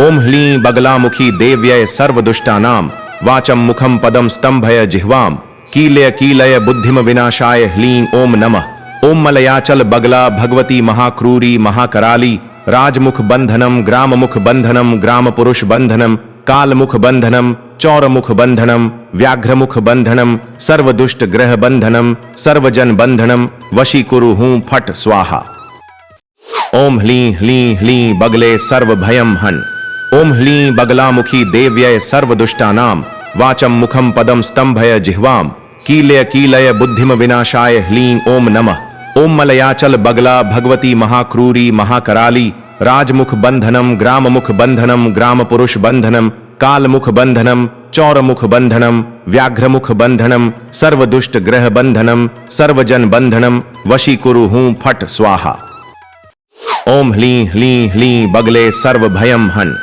ओम ह्लीं बगलामुखी देव्यय सर्वदुष्टानां वाचं मुखं पदं स्तंभय जिह्वां कीलय बुद्धिम विनाशाय ह्लीं ओम नमः। ओम मलयाचल बगला भगवती महाक्रूरी महाकराली राजमुख बंधनम ग्राममुख बंधनम ग्राम पुरुष बंधनम कालमुख बंधनम चौरमुख बंधनम व्याघ्रमुख बंधनम सर्वदुष्ट ग्रह बंधनम सर्वजन बंधनम वशीकुरु हूं फट स्वाहा। ओम ह्लीं ह्लीं ह्लीं बगले सर्व भयम हन। ओम ह्लीं बगलामुखी देव्यय सर्वदुष्टानां वाचं मुखं पदं स्तंभय जिह्वां कीलय बुद्धिम विनाशाय ह्लीं ओम नमः। ओम मलयाचल बगला भगवती महाक्रूरी महाकराली राजमुख बंधनम ग्राममुख बंधनम ग्राम पुरुष बंधनम कालमुख बंधनम चौरमुख बंधनम व्याघ्रमुख बंधनम सर्वदुष्ट ग्रह बंधनम सर्वजन बंधनम वशीकुरु हूं फट स्वाहा। ओम ह्लीं ह्लीं ह्लीं बगले सर्व भयम हन।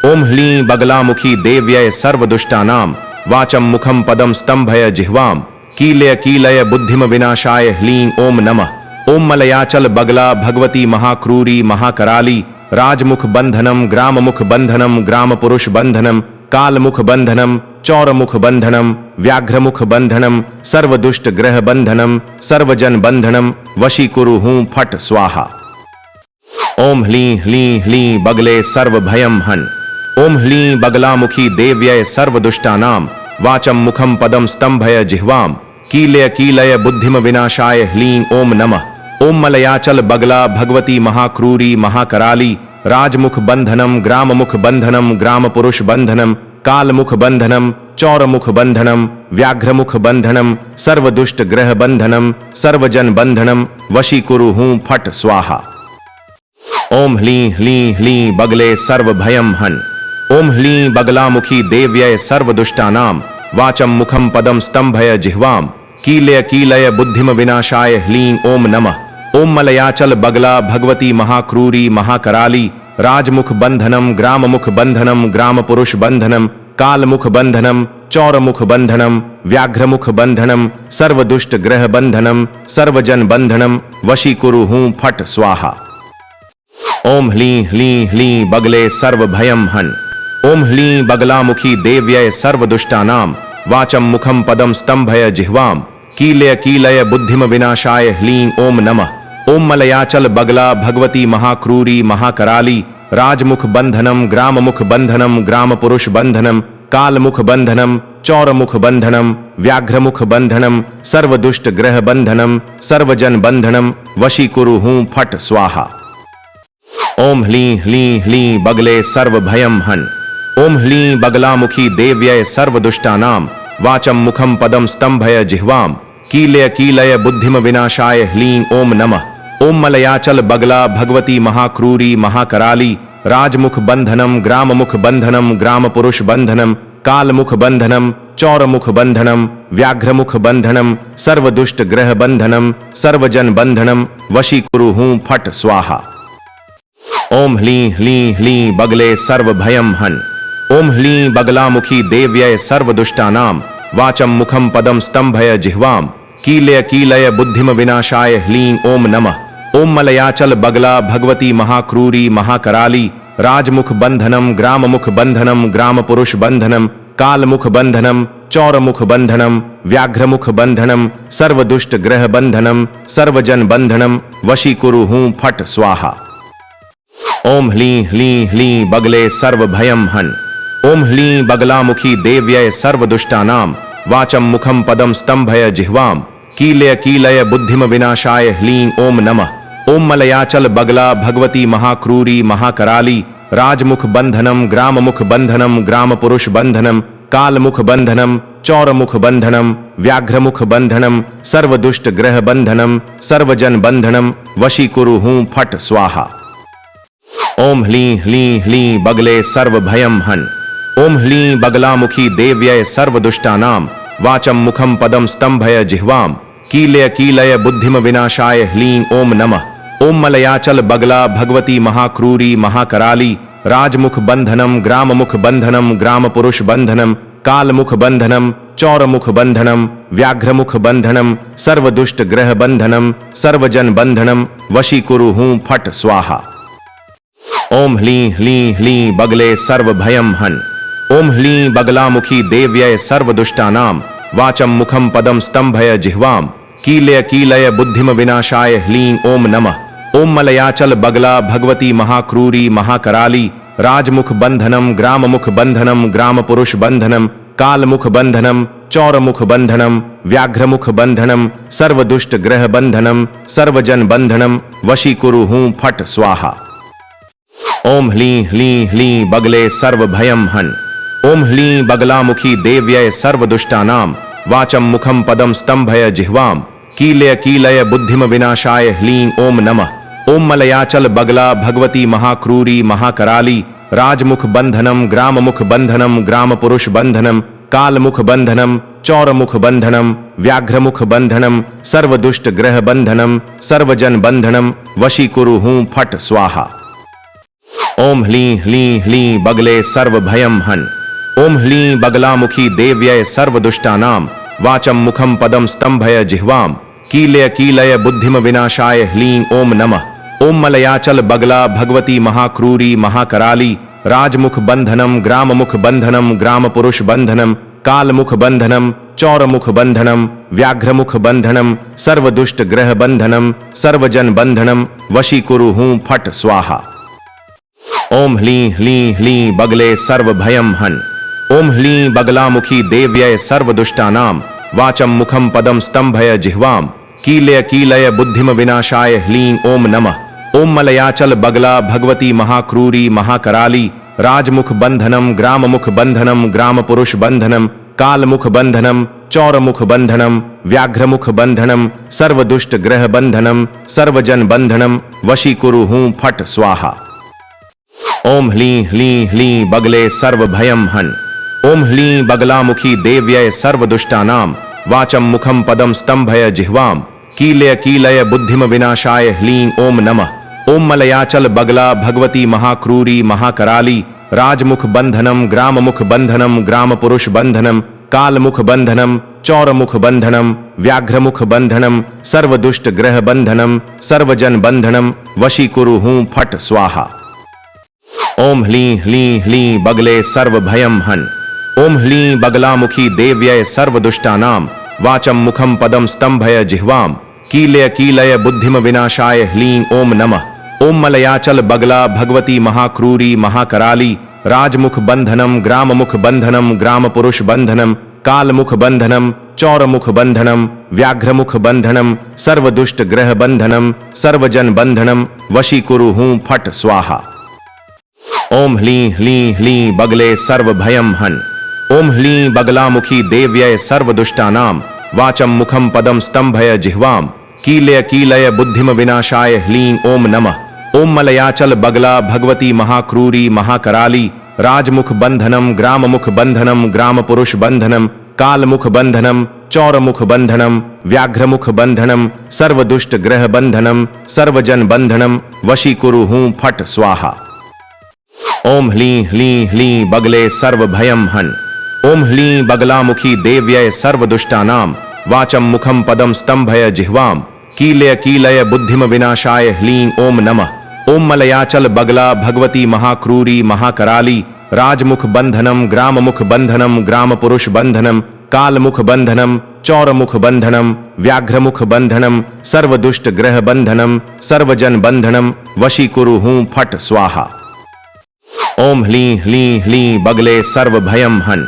ओम ह्लीं बगलामुखी देव्यै सर्वदुष्टानां वाचं मुखं पदं स्तंभय जिह्वां कीलय बुद्धिम विनाशाय ह्लीं ओम नमः। ओम मलयाचल बगला भगवती महाक्रूरी महाकराली राजमुख बंधनम ग्राममुख बंधनम ग्राम पुरुष बंधनम कालमुख बंधनम चौरमुख बंधनम व्याघ्रमुख बंधनम सर्वदुष्ट ग्रह बंधनम सर्वजन बंधनम वशीकुरु हूं फट स्वाहा। ओम ह्लीं ह्लीं ह्लीं बगले सर्व भयम हन। ओम ह्लीं बगलामुखी देव्यै सर्वदुष्टानां वाचं मुखं पदं स्तंभय जिह्वां कीलय बुद्धिम विनाशाय ह्लीं ओम नमः। ओम मलयाचल बगला भगवती महाक्रूरी महाकराली राजमुख बंधनम ग्राममुख बंधनम ग्राम पुरुष बंधनम कालमुख बंधनम चौरमुख बंधनम व्याघ्रमुख बंधनम सर्वदुष्ट ग्रह बंधनम सर्वजन बंधनम वशीकुरु हूं फट स्वाहा। ओम ह्लीं ह्लीं ह्लीं बगले सर्व भयम हन। ओम ह्लीं बगलामुखी देव्यै सर्वदुष्टानां वाचं मुखं पदं स्तंभय जिह्वां कीलय बुद्धिम विनाशाय ह्लीं ओम नमः। ओम मलयाचल बगला भगवती महाक्रूरी महाकराली राजमुख बंधनम ग्राममुख बंधनम ग्राम पुरुष बंधनम कालमुख बंधनम चौरमुख बंधनम व्याघ्रमुख बंधनम सर्वदुष्ट ग्रह बंधनम सर्वजन बंधनम वशीकुरु हूं फट स्वाहा। ओम ह्लीं ह्लीं ह्लीं बगले सर्व भयम हन। ओम ह्लीं बगलामुखी देव्यै सर्वदुष्टानां वाचं मुखं पदं स्तंभय जिह्वां कीलय बुद्धिम विनाशाय ह्लीं ओम नमः। ओम मलयाचल बगला भगवती महाक्रूरी महाकराली राजमुख बंधनम ग्राममुख बंधनम ग्राम पुरुष बंधनम कालमुख बंधनम चौरमुख बंधनम व्याघ्रमुख बंधनम सर्वदुष्ट ग्रह बंधनम सर्वजन बंधनम वशीकुरु हूं फट स्वाहा। ओम ह्लीं ह्लीं ह्लीं बगले सर्व भयम हन। ओम ह्लीं बगलामुखी देव्यै सर्वदुष्टानां वाचं मुखं पदं स्तंभय जिह्वां कीलय बुद्धिम विनाशाय ह्लीं ओम नमः। ओम मलयाचल बगला भगवती महाक्रूरी महाकराली राजमुख बंधनम ग्राममुख बंधनम ग्राम पुरुष बंधनम कालमुख बंधनम चौरमुख बंधनम व्याघ्रमुख बंधनम सर्वदुष्ट ग्रह बंधनम सर्वजन बंधनम वशीकुरु हूं फट स्वाहा। ओम ह्लीं ह्लीं ह्लीं बगले सर्व भयम हन। ओम ह्लीं बगलामुखी देव्यै सर्वदुष्टानां वाचं मुखं पदं स्तंभय जिह्वां कीलय बुद्धिम विनाशाय ह्लीं ओम नमः। ओम मलयाचल बगला भगवती महाक्रूरी महाकराली राजमुख बंधनम ग्राममुख बंधनम ग्राम पुरुष बंधनम कालमुख बंधनम चौरमुख बंधनम व्याघ्रमुख बंधनम सर्वदुष्ट ग्रह बंधनम सर्वजन बंधनम वशीकुरु हूं फट स्वाहा। ओम ह्लीं ह्लीं ह्लीं बगले सर्व भयम हन। ओम ह्लीं बगलामुखी देव्यै सर्वदुष्टानां वाचं मुखं पदं स्तंभय जिह्वां कीलय बुद्धिम विनाशाय ह्लीं ओम नमः। ओम मलयाचल बगला भगवती महाक्रूरी महाकराली राजमुख बंधनम ग्राममुख बंधनम ग्राम पुरुष बंधनम कालमुख बंधनम चौरमुख बंधनम व्याघ्रमुख बंधनम सर्वदुष्ट ग्रह बंधनम सर्वजन बंधनम वशीकुरु हूं फट स्वाहा। ओम ह्लीं ह्लीं ह्लीं बगले सर्व भयम हन। ओम ह्लीं बगलामुखी देव्यै सर्वदुष्टानां वाचं मुखं पदं स्तंभय जिह्वां कीलय बुद्धिम विनाशाय ह्लीं ओम नमः। ओम मलयाचल बगला भगवती महाक्रूरी महाकराली राजमुख बंधनम ग्राममुख बंधनम ग्राम पुरुष बंधनम कालमुख बंधनम चौरमुख बंधनम व्याघ्रमुख बंधनम सर्वदुष्ट ग्रह बंधनम सर्वजन बंधनम वशीकुरु हूं फट स्वाहा। ओम ह्लीं ह्लीं ह्लीं बगले सर्व भयम हन। ओम ह्लीं बगलामुखी देव्यै सर्वदुष्टानां वाचं मुखं पदं स्तंभय जिह्वां कीलय बुद्धिम विनाशाय ह्लीं ओम नमः। ओम मलयाचल बगला भगवती महाक्रूरी महाकराली राजमुख बंधनम ग्राममुख बंधनम ग्राम पुरुष बंधनम कालमुख बंधनम चौरमुख बंधनम व्याघ्रमुख बंधनम सर्वदुष्ट ग्रह बंधनम सर्वजन बंधनम वशीकुरु हूं फट स्वाहा। ओम ह्लीं ह्लीं ह्लीं बगले सर्व भयम हन। ओम ह्लीं बगलामुखी देव्यै सर्वदुष्टानां वाचं मुखं पदं स्तंभय जिह्वां कीलय बुद्धिम विनाशाय ह्लीं ओम नमः। ओम मलयाचल बगला भगवती महाक्रूरी महाकराली राजमुख बंधनम ग्राममुख बंधनम ग्राम पुरुष बंधनम कालमुख बंधनम चौरमुख बंधनम व्याघ्रमुख बंधनम सर्वदुष्ट ग्रह बंधनम सर्वजन बंधनम वशीकुरु हूं फट स्वाहा। ओम ह्लीं ह्लीं ह्लीं बगले सर्व भयम हन। ओम ह्लीं बगलामुखी देव्यै सर्वदुष्टानां वाचं मुखं पदं स्तंभय जिह्वां कीलय कीलय बुद्धिम विनाशाय ह्लीं ओम नमः। ओम मलयाचल बगला भगवती महाक्रूरी महाकराली राजमुख बंधनम ग्राममुख बंधनम ग्राम पुरुष बंधनम कालमुख बंधनम चौरमुख बंधनम व्याघ्रमुख बंधनम सर्वदुष्ट ग्रह बंधनम सर्वजन बंधनम वशीकुरु हूं फट स्वाहा। ओम ह्लीं ह्लीं ह्लीं बगले सर्व भयम हन। ओम ह्लीं बगलामुखी देव्यै सर्वदुष्टानां वाचं मुखं पदं स्तंभय जिह्वां कीलय कीलय बुद्धिम विनाशाय ह्लीं ओम नमः। ओम मलयाचल बगला भगवती महाक्रूरी महाकराली राजमुख बंधनम ग्राममुख बंधनम ग्राम पुरुष बंधनम कालमुख बंधनम चौरमुख बंधनम व्याघ्रमुख बंधनम सर्वदुष्ट ग्रह बंधनम सर्वजन बंधनम वशीकुरु हूं फट स्वाहा। ओम ह्लीं ह्लीं ह्लीं बगले सर्व भयम हन। ओम ह्लीं बगलामुखी देव्यै सर्वदुष्टानां वाचं मुखं पदं स्तंभय जिह्वां कीलय कीलय बुद्धिम विनाशाय ह्लीं ओम नमः। ओम मलयाचल बगला भगवती महाक्रूरी महाकराली राजमुख बंधनम ग्राममुख बंधनम ग्राम पुरुष बंधनम कालमुख बंधनम चौरमुख बंधनम व्याघ्रमुख बंधनम सर्वदुष्ट ग्रह बंधनम सर्वजन बंधनम वशीकुरु हूं फट स्वाहा। ओम ह्लीं ह्लीं ह्लीं बगले सर्व भयम हन। ओम ह्लीं बगलामुखी देव्यै सर्वदुष्टानां वाचं मुखं पदं स्तंभय जिह्वां कीलय कीलय बुद्धिम विनाशाय ह्लीं ओम नमः। ओम मलयाचल बगला भगवती महाक्रूरी महाकराली राजमुख बंधनम ग्राममुख बंधनम ग्राम पुरुष बंधनम कालमुख बंधनम चौरमुख बंधनम व्याघ्रमुख बंधनम सर्वदुष्ट ग्रह बंधनम सर्वजन बंधनम वशीकुरु हूं फट स्वाहा। ओम ह्लीं ह्लीं ह्लीं बगले सर्व भयम हन। ओम ह्लीं बगलामुखी देव्यै सर्वदुष्टानां वाचं मुखं पदं स्तंभय जिह्वां कीलय कीलय बुद्धिम विनाशाय ह्लीं ओम नमः। ओम मलयाचल बगला भगवती महाक्रूरी महाकराली राजमुख बंधनम ग्राममुख बंधनम ग्राम पुरुष बंधनम कालमुख बंधनम चौरमुख बंधनम व्याघ्रमुख बंधनम सर्वदुष्ट ग्रह बंधनम सर्वजन बंधनम वशीकुरु हूं फट स्वाहा। ओम ह्लीं ह्लीं ह्लीं बगले सर्व भयम हन। ओम ह्लीं बगलामुखी देव्यै सर्वदुष्टानां वाचं मुखं पदं स्तंभय जिह्वां कीलय कीलय बुद्धिम विनाशाय ह्लीं ओम नमः। ओम मलयाचल बगला भगवती महाक्रूरी महाकराली राजमुख बंधनम ग्राममुख बंधनम ग्राम पुरुष बंधनम कालमुख बंधनम चौरमुख बंधनम व्याघ्रमुख बंधनम सर्वदुष्ट ग्रह बंधनम सर्वजन बंधनम वशीकुरु हूं फट स्वाहा। ओम ह्लीं ह्लीं ह्लीं बगले सर्व भयम हन।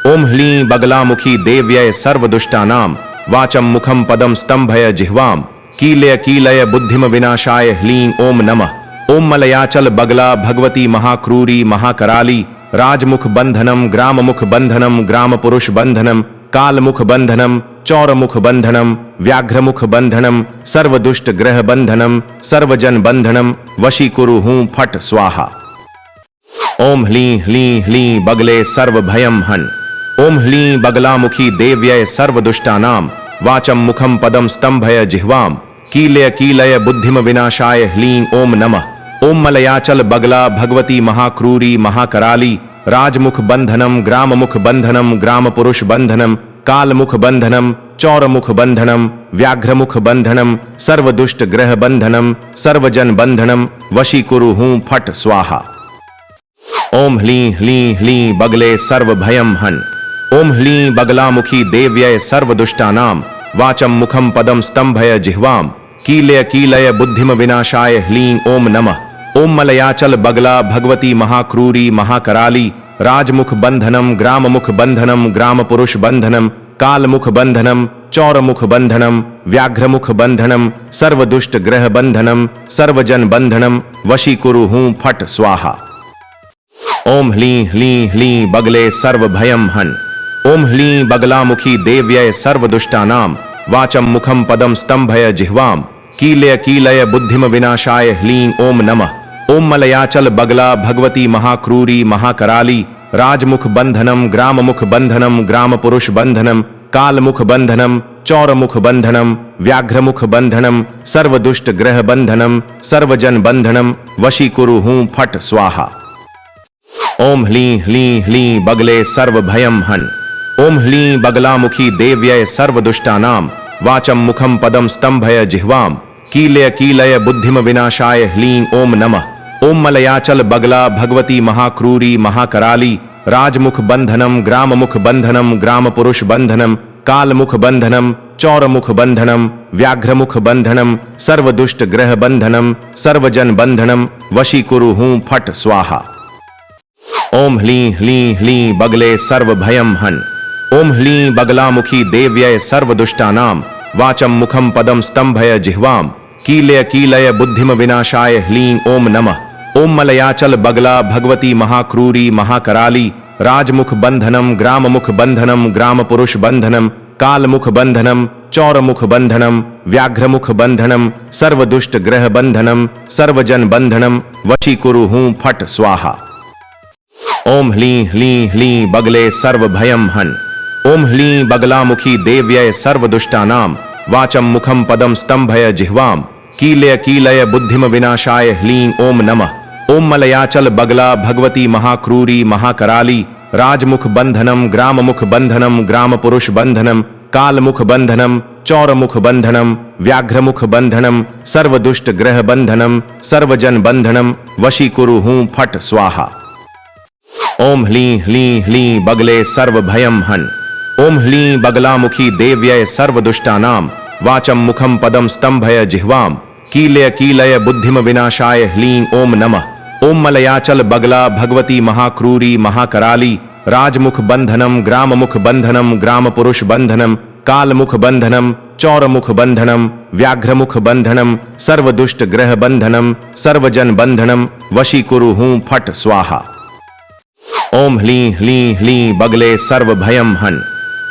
ओम ह्लीं बगलामुखी देव्यै सर्वदुष्टानां वाचं मुखं पदं स्तंभय जिह्वां कीलय कीलय बुद्धिम विनाशाय ह्लीं ओम नमः। ओम मलयाचल बगला भगवती महाक्रूरी महाकराली राजमुख बंधनम ग्राममुख बंधनम ग्राम पुरुष बंधनम कालमुख बंधनम चौरमुख बंधनम व्याघ्रमुख बंधनम सर्वदुष्ट ग्रह बंधनम सर्वजन बंधनम वशीकुरु हूं फट स्वाहा। ओम ह्लीं ह्लीं ह्लीं बगले सर्व भयम हन। ओम ह्लीं बगलामुखी देव्यै सर्वदुष्टानां वाचं मुखं पदं स्तंभय जिह्वां कीलय कीलय बुद्धिम विनाशाय ह्लीं ओम नमः। ओम मलयाचल बगला भगवती महाक्रूरी महाकराली राजमुख बंधनम ग्राममुख बंधनम ग्राम पुरुष बंधनम कालमुख बंधनम चौरमुख बंधनम व्याघ्रमुख बंधनम सर्वदुष्ट ग्रह बंधनम सर्वजन बंधनम वशीकुरु हूं फट स्वाहा। ओम ह्लीं ह्लीं ह्लीं बगले सर्व भयम हन। ओम ह्लीं बगलामुखी देव्यै सर्वदुष्टानां वाचं मुखं पदं स्तंभय जिह्वां कीलय कीलय बुद्धिम विनाशाय ह्लीं ओम नमः। ओम मलयाचल बगला भगवती महाक्रूरी महाकराली राजमुख बंधनम ग्राममुख बंधनम ग्राम पुरुष बंधनम कालमुख बंधनम चौरमुख बंधनम व्याघ्रमुख बंधनम सर्वदुष्ट ग्रह बंधनम सर्वजन बंधनम वशीकुरु हूं फट स्वाहा। ओम ह्लीं ह्लीं ह्लीं बगले सर्व भयम हन। ओम ह्लीं बगलामुखी देव्यै सर्वदुष्टानां वाचं मुखं पदं स्तंभय जिह्वां कीलय कीलय बुद्धिम विनाशाय ह्लीं ओम नमः। ओम मलयाचल बगला भगवती महाक्रूरी महाकराली राजमुख बंधनम ग्राममुख बंधनम ग्राम पुरुष बंधनम कालमुख बंधनम चौरमुख बंधनम व्याघ्रमुख बंधनम सर्वदुष्ट ग्रह बंधनम सर्वजन बंधनम वशीकुरु हूं फट स्वाहा। ओम ह्लीं ह्लीं ह्लीं बगले सर्व भयम हन। ओम ह्लीं बगलामुखी देव्यै सर्वदुष्टानां वाचं मुखं पदं स्तंभय जिह्वां कीलय कीलय बुद्धिम विनाशाय ह्लीं ओम नमः। ओम मलयाचल बगला भगवती महाक्रूरी महाकराली राजमुख बंधनम ग्राममुख बंधनम ग्राम पुरुष बंधनम कालमुख बंधनम चौरमुख बंधनम व्याघ्रमुख बंधनम सर्वदुष्ट ग्रह बंधनम सर्वजन बंधनम वशीकुरु हूं फट स्वाहा। ओम ह्लीं ह्लीं ह्लीं बगले सर्व भयम हन। ओम ह्लीं बगलामुखी देव्यै सर्वदुष्टानां वाचं मुखं पदं स्तंभय जिह्वां कीलय कीलय बुद्धिम विनाशाय ह्लीं ओम नमः। ओम मलयाचल बगला भगवती महाक्रूरी महाकराली राजमुख बंधनम ग्राममुख बंधनम ग्राम पुरुष बंधनम कालमुख बंधनम चौरमुख बंधनम व्याघ्रमुख बंधनम सर्वदुष्ट ग्रह बंधनम सर्वजन बंधनम वशीकुरु हूं फट स्वाहा। ओम ह्लीं ह्लीं ह्लीं बगले सर्व भयम हन। ओम ह्लीं बगलामुखी देव्यै सर्वदुष्टानां वाचं मुखं पदं स्तंभय जिह्वां कीलय कीलय बुद्धिम विनाशाय ह्लीं ओम नमः। ओम मलयाचल बगला भगवती महाक्रूरी महाकराली राजमुख बंधनम ग्राममुख बंधनम ग्राम पुरुष बंधनम कालमुख बंधनम चौरमुख बंधनम व्याघ्रमुख बंधनम सर्वदुष्ट ग्रह बंधनम सर्वजन बंधनम वशीकुरु हूं फट स्वाहा। ओम ह्लीं ह्लीं ह्लीं बगले सर्व भयम हन। ओम ह्लीं बगलामुखी देव्यै सर्वदुष्टानां वाचं मुखं पदं स्तंभय जिह्वां कीलय कीलय बुद्धिम विनाशाय ह्लीं ओम नमः। ओम मलयाचल बगला भगवती महाक्रूरी महाकराली राजमुख बंधनम ग्राममुख बंधनम ग्राम पुरुष बंधनम कालमुख बंधनम चौरमुख बंधनम व्याघ्रमुख बंधनम सर्वदुष्ट ग्रह बंधनम सर्वजन बंधनम वशीकुरु हूं फट स्वाहा। ओम ह्लीं ह्लीं ह्लीं बगले सर्व भयम हन।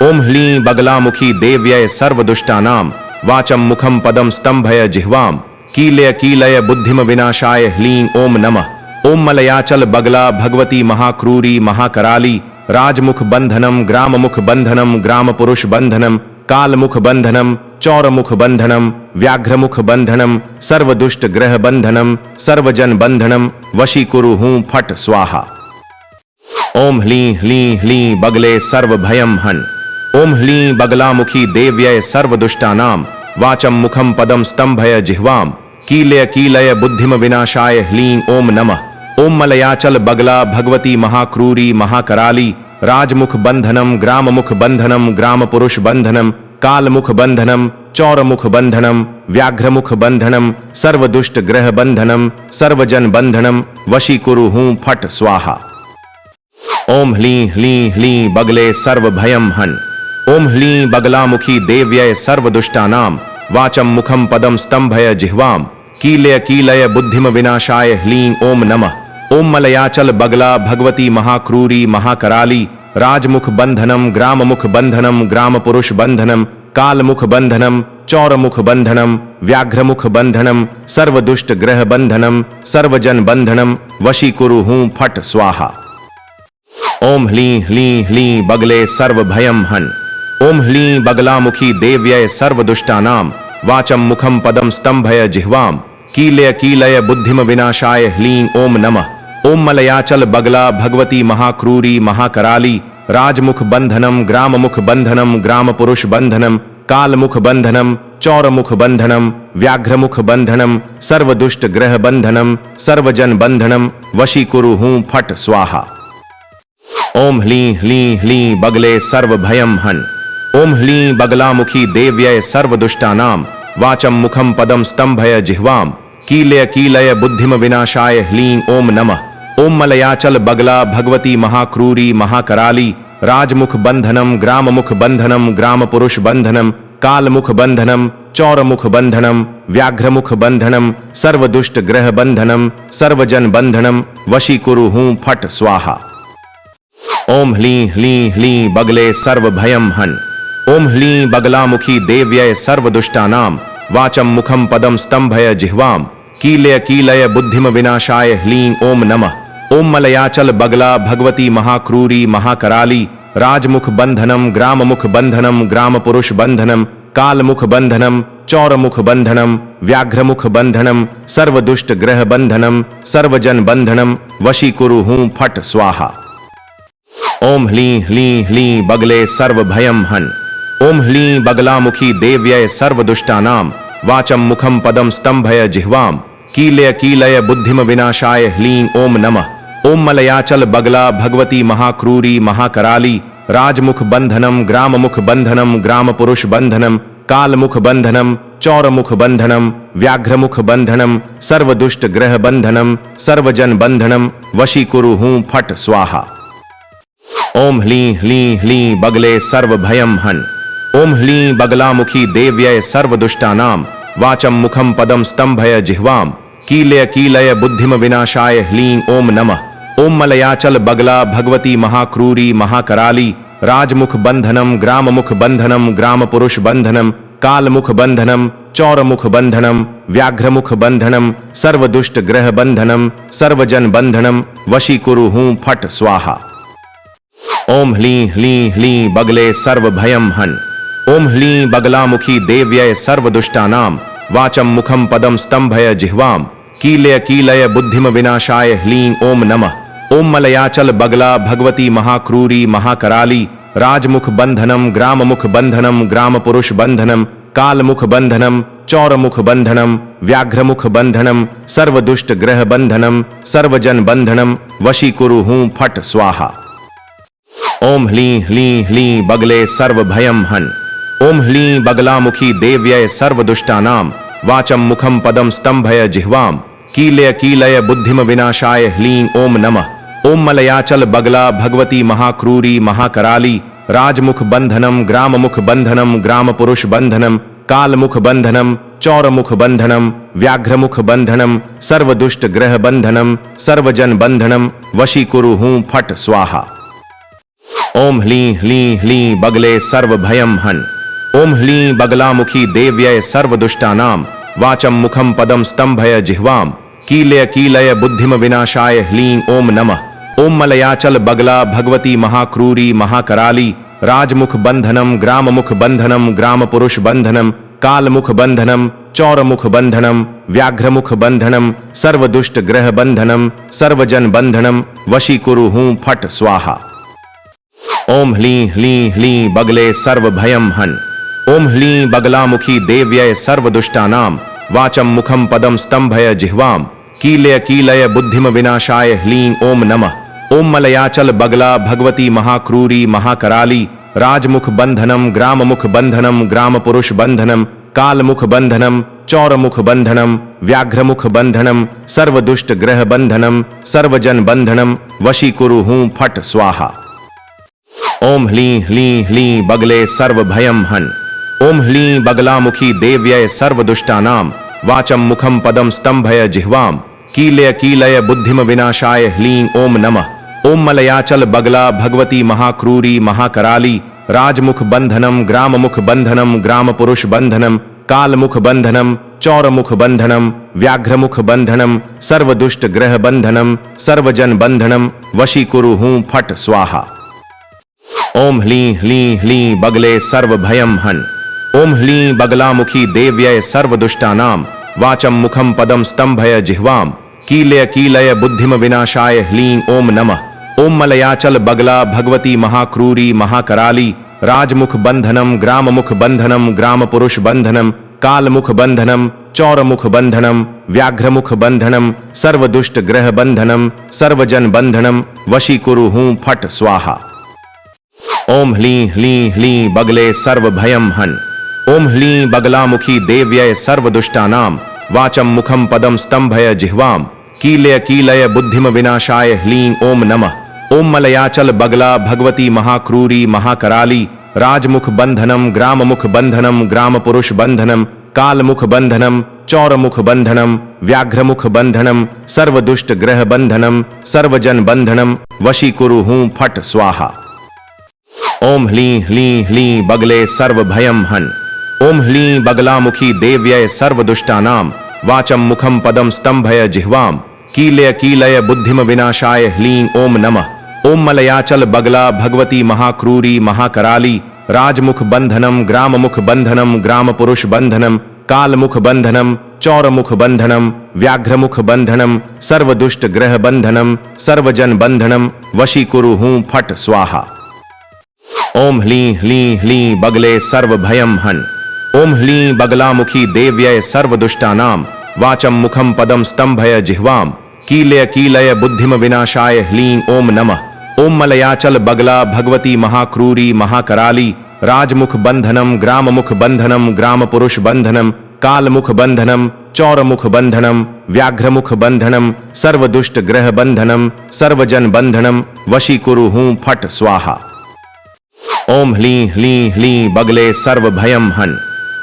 ओम ह्लीं बगलामुखी देव्यै सर्वदुष्टानां वाचं मुखं पदं स्तंभय जिह्वां कीलय कीलय बुद्धिम विनाशाय ह्लीं ओम नमः। ओम मलयाचल बगला भगवती महाक्रूरी महाकराली राजमुख बंधनम ग्राममुख बंधनम ग्राम पुरुष बंधनम कालमुख बंधनम चौरमुख बंधनम व्याघ्रमुख बंधनम सर्वदुष्ट ग्रह बंधनम सर्वजन बंधनम वशीकुरु हूं फट स्वाहा। ओम ह्लीं ह्लीं ह्लीं बगले सर्व भयम हन। ओम ह्लीं बगलामुखी देव्यै सर्वदुष्टानां वाचं मुखं पदं स्तंभय जिह्वां कीलय कीलय बुद्धिम विनाशाय ह्लीं ओम नमः। ओम मलयाचल बगला भगवती महाक्रूरी महाकराली राजमुख बंधनम ग्राममुख बंधनम ग्राम पुरुष बंधनम कालमुख बंधनम चौरमुख बंधनम व्याघ्रमुख बंधनम सर्वदुष्ट ग्रह बंधनम सर्वजन बंधनम वशीकुरु हूं फट स्वाहा। ओम ह्लीं ह्लीं ह्लीं बगले सर्व भयम हन। ओम ह्लीं बगलामुखी देव्यै सर्वदुष्टानां वाचं मुखं पदं स्तंभय जिह्वां कीलय कीलय बुद्धिम विनाशाय ह्लीं ओम नमः। ओम मलयाचल बगला भगवती महाक्रूरी महाकराली राजमुख बंधनम ग्राममुख बंधनम ग्राम पुरुष बंधनम कालमुख बंधनम चौरमुख बंधनम व्याघ्रमुख बंधनम सर्वदुष्ट ग्रह बंधनम सर्वजन बंधनम वशीकुरु हूं फट स्वाहा। ओम ह्लीं ह्लीं ह्लीं बगले सर्व भयम हन। ओम ह्लीं बगलामुखी देव्यै सर्वदुष्टानां वाचं मुखं पदं स्तंभय जिह्वां कीलय कीलय बुद्धिम विनाशाय ह्लीं ओम नमः। ओम मलयाचल बगला भगवती महाक्रूरी महाकराली राजमुख बंधनम ग्राममुख बंधनम ग्राम पुरुष बंधनम कालमुख बंधनम चौरमुख बंधनम व्याघ्रमुख बंधनम सर्वदुष्ट ग्रह बंधनम सर्वजन बंधनम वशीकुरु हूं फट स्वाहा। ओम ह्लीं ह्लीं ह्लीं बगले सर्व भयम हन। ओम ह्लीं बगलामुखी देव्यै सर्वदुष्टानां वाचं मुखं पदं स्तंभय जिह्वां कीलय कीलय बुद्धिम विनाशाय ह्लीं ओम नमः। ओम मलयाचल बगला भगवती महाक्रूरी महाकराली राजमुख बंधनम ग्राममुख बंधनम ग्राम पुरुष बंधनम कालमुख बंधनम चौरमुख बंधनम व्याघ्रमुख बंधनम सर्वदुष्ट ग्रह बंधनम सर्वजन बंधनम वशीकुरु हूं फट स्वाहा। ओम ह्लीं ह्लीं ह्लीं बगले सर्व भयम हन। ओम ह्लीं बगलामुखी देव्यै सर्वदुष्टानां वाचं मुखं पदं स्तंभय जिह्वां कीलय कीलय बुद्धिम विनाशाय ह्लीं ओम नमः। ओम मलयाचल बगला भगवती महाक्रूरी महाकराली राजमुख बंधनम ग्राममुख बंधनम ग्राम पुरुष बंधनम कालमुख बंधनम चौरमुख बंधनम व्याघ्रमुख बंधनम सर्वदुष्ट ग्रह बंधनम सर्वजन बंधनम वशीकुरु हूं फट स्वाहा। ओम ह्लीं ह्लीं ह्लीं बगले सर्वभयं हन्। ओम ह्लीं बगलामुखी देव्यै सर्वदुष्टानां वाचं मुखं पदं स्तंभय जिह्वां कीलय कीलय बुद्धिम विनाशाय ह्लीं ओम नमः। ओम मलयाचल बगला भगवती महाक्रूरी महाकराली राजमुख बंधनम ग्राममुख बंधनम ग्राम पुरुष बंधनम कालमुख बंधनम चौरमुख बंधनम व्याघ्रमुख बंधनम सर्वदुष्ट ग्रह बंधनम सर्वजन बंधनम वशीकुरु हूं फट स्वाहा। ओम ह्लीं ह्लीं ह्लीं बगले सर्वभयं हन्। ओम ह्लीं बगलामुखी देव्यै सर्वदुष्टानां वाचं मुखं पदं स्तंभय जिह्वां कीलय कीलय बुद्धिम विनाशाय ह्लीं ओम नमः। ओम मलयाचल बगला भगवती महाक्रूरी महाकराली राजमुख बंधनम ग्राममुख बंधनम ग्राम पुरुष बंधनम कालमुख बंधनम चौरमुख बंधनम व्याघ्रमुख बंधनम सर्वदुष्ट ग्रह बंधनम सर्वजन बंधनम वशीकुरु हूं फट स्वाहा। ओम ह्लीं ह्लीं ह्लीं बगले सर्वभयं हन्। ओम ह्लीं बगलामुखी देव्यै सर्वदुष्टानां वाचं मुखं पदं स्तंभय जिह्वां कीलय कीलय बुद्धिम विनाशाय ह्लीं ओम नमः। ओम मलयाचल बगला भगवती महाक्रूरी महाकराली राजमुख बंधनम ग्राममुख बंधनम ग्राम पुरुष बंधनम कालमुख बंधनम चौरमुख बंधनम व्याघ्रमुख बंधनम सर्वदुष्ट ग्रह बंधनम सर्वजन बंधनम वशीकुरु हूं फट स्वाहा। ओम ह्लीं ह्लीं ह्लीं बगले सर्वभयं हन्। ओम ह्लीं बगलामुखी देव्यै सर्वदुष्टानां वाचं मुखं पदं स्तंभय जिह्वां कीलय कीलय बुद्धिम विनाशाय ह्लीं ओम नमः। ओम मलयाचल बगला भगवती महाक्रूरी महाकराली राजमुख बंधनम ग्राममुख बंधनम ग्राम पुरुष बंधनम कालमुख बंधनम चौरमुख बंधनम व्याघ्रमुख बंधनम सर्वदुष्ट ग्रह बंधनम सर्वजन बंधनम वशीकुरु हूं फट स्वाहा। ओम ह्लीं ह्लीं ह्लीं बगले सर्वभयं हन्। ओम ह्लीं बगलामुखी देव्यै सर्वदुष्टानां वाचं मुखं पदं स्तंभय जिह्वां कीलय कीलय बुद्धिम विनाशाय ह्लीं ओम नमः। ओम मलयाचल बगला भगवती महाक्रूरी महाकराली राजमुख बंधनम ग्राममुख बंधनम ग्राम पुरुष बंधनम कालमुख बंधनम चौरमुख बंधनम व्याघ्रमुख बंधनम सर्वदुष्ट ग्रह बंधनम सर्वजन बंधनम वशीकुरु हूं फट स्वाहा। ओम ह्लीं ह्लीं ह्लीं बगले सर्वभयं हन्। ओम ह्लीं बगलामुखी देव्यै सर्वदुष्टानां वाचं मुखं पदं स्तंभय जिह्वां कीलय कीलय बुद्धिम विनाशाय ह्लीं ओम नमः। ओम मलयाचल बगला भगवती महाक्रूरी महाकराली राजमुख बंधनम ग्राममुख बंधनम ग्राम पुरुष बंधनम कालमुख बंधनम चौरमुख बंधनम व्याघ्रमुख बंधनम सर्वदुष्ट ग्रह बंधनम सर्वजन बंधनम वशीकुरु हूं फट स्वाहा। ओम ह्लीं ह्लीं ह्लीं बगले सर्वभयं हन्। ओम ह्लीं बगलामुखी देव्यै सर्वदुष्टानां वाचं मुखं पदं स्तंभय जिह्वां कीलय कीलय बुद्धिम विनाशाय ह्लीं ओम नमः। ओम मलयाचल बगला भगवती महाक्रूरी महाकराली राजमुख बंधनम ग्राममुख बंधनम ग्राम पुरुष बंधनम कालमुख बंधनम चौरमुख बंधनम व्याघ्रमुख बंधनम सर्वदुष्ट ग्रह बंधनम सर्वजन बंधनम वशीकुरु हूं फट स्वाहा। ओम ह्लीं ह्लीं ह्लीं बगले सर्वभयं हन्। ओम ह्लीं बगलामुखी देव्यै सर्वदुष्टानां वाचं मुखं पदं स्तंभय जिह्वां कीलय कीलय बुद्धिम विनाशाय ह्लीं ओम नमः। ओम मलयाचल बगला भगवती महाक्रूरी महाकराली राजमुख बंधनम ग्राममुख बंधनम ग्राम पुरुष बंधनम कालमुख बंधनम चौरमुख बंधनम व्याघ्रमुख बंधनम सर्वदुष्ट ग्रह बंधनम सर्वजन बंधनम वशीकुरु हूं फट स्वाहा। ओम ह्लीं ह्लीं ह्लीं बगले सर्वभयं हन्। ओम ह्लीं बगलामुखी देव्यै सर्वदुष्टानां वाचं मुखं पदं स्तंभय जिह्वां कीलय कीलय बुद्धिम विनाशाय ह्लीं ओम नमः। ओम मलयाचल बगला भगवती महाक्रूरी महाकराली राजमुख बंधनम ग्राममुख बंधनम ग्राम पुरुष बंधनम कालमुख बंधनम चौरमुख बंधनम व्याघ्रमुख बंधनम सर्वदुष्ट ग्रह बंधनम सर्वजन बंधनम वशीकुरु हूं फट स्वाहा। ओम ह्लीं ह्लीं ह्लीं बगले सर्वभयं हन्। ओम ह्लीं बगलामुखी देव्यै सर्वदुष्टानां वाचं मुखं पदं स्तंभय जिह्वां कीलय कीलय बुद्धिम विनाशाय ह्लीं ओम नमः। ओम मलयाचल बगला भगवती महाक्रूरी महाकराली राजमुख बंधनम ग्राममुख बंधनम ग्राम पुरुष बंधनम कालमुख बंधनम चौरमुख बंधनम व्याघ्रमुख बंधनम सर्वदुष्ट ग्रह बंधनम सर्वजन बंधनम वशीकुरु हूं फट स्वाहा। ओम ह्लीं ह्लीं ह्लीं बगले सर्व भयम हन। ओम ह्लीं बगलामुखी देव्यय सर्वदुष्टानां वाचम मुखम पदम स्तंभय जिह्वाम कीलय कीलय बुद्धिम विनाशाय ह्लीं ओम नमः। ओम मलयाचल बगला भगवती महाक्रूरी महाकराली राजमुख बंधनम ग्राममुख बंधनम ग्राम पुरुष बंधनम कालमुख बंधनम चौरमुख बंधनम व्याघ्रमुख बंधनम सर्वदुष्ट ग्रह बंधनम सर्वजन बंधनम वशीकुरु हूं फट स्वाहा। ओम ह्लीं ह्लीं ह्लीं बगले सर्व भयम हन।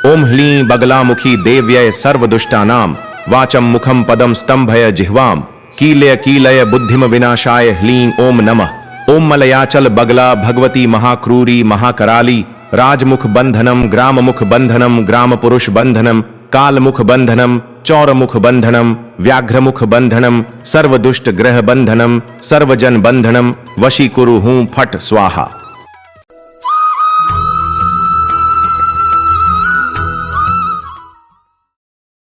ओम ह्लीं बगलामुखी देव्यय सर्वदुष्टानां वाचम मुखम पदम स्तंभय जिह्वाम कीलय कीलय बुद्धिम विनाशाय ह्लीं ओम नमः। ओम मलयाचल बगला भगवती महाक्रूरी महाकराली राजमुख बंधनम ग्राममुख बंधनम ग्राम पुरुष बंधनम कालमुख बंधनम चौरमुख बंधनम व्याघ्रमुख बंधनम सर्वदुष्ट ग्रह बंधनम सर्वजन बंधनम वशीकुरु हूं फट स्वाहा।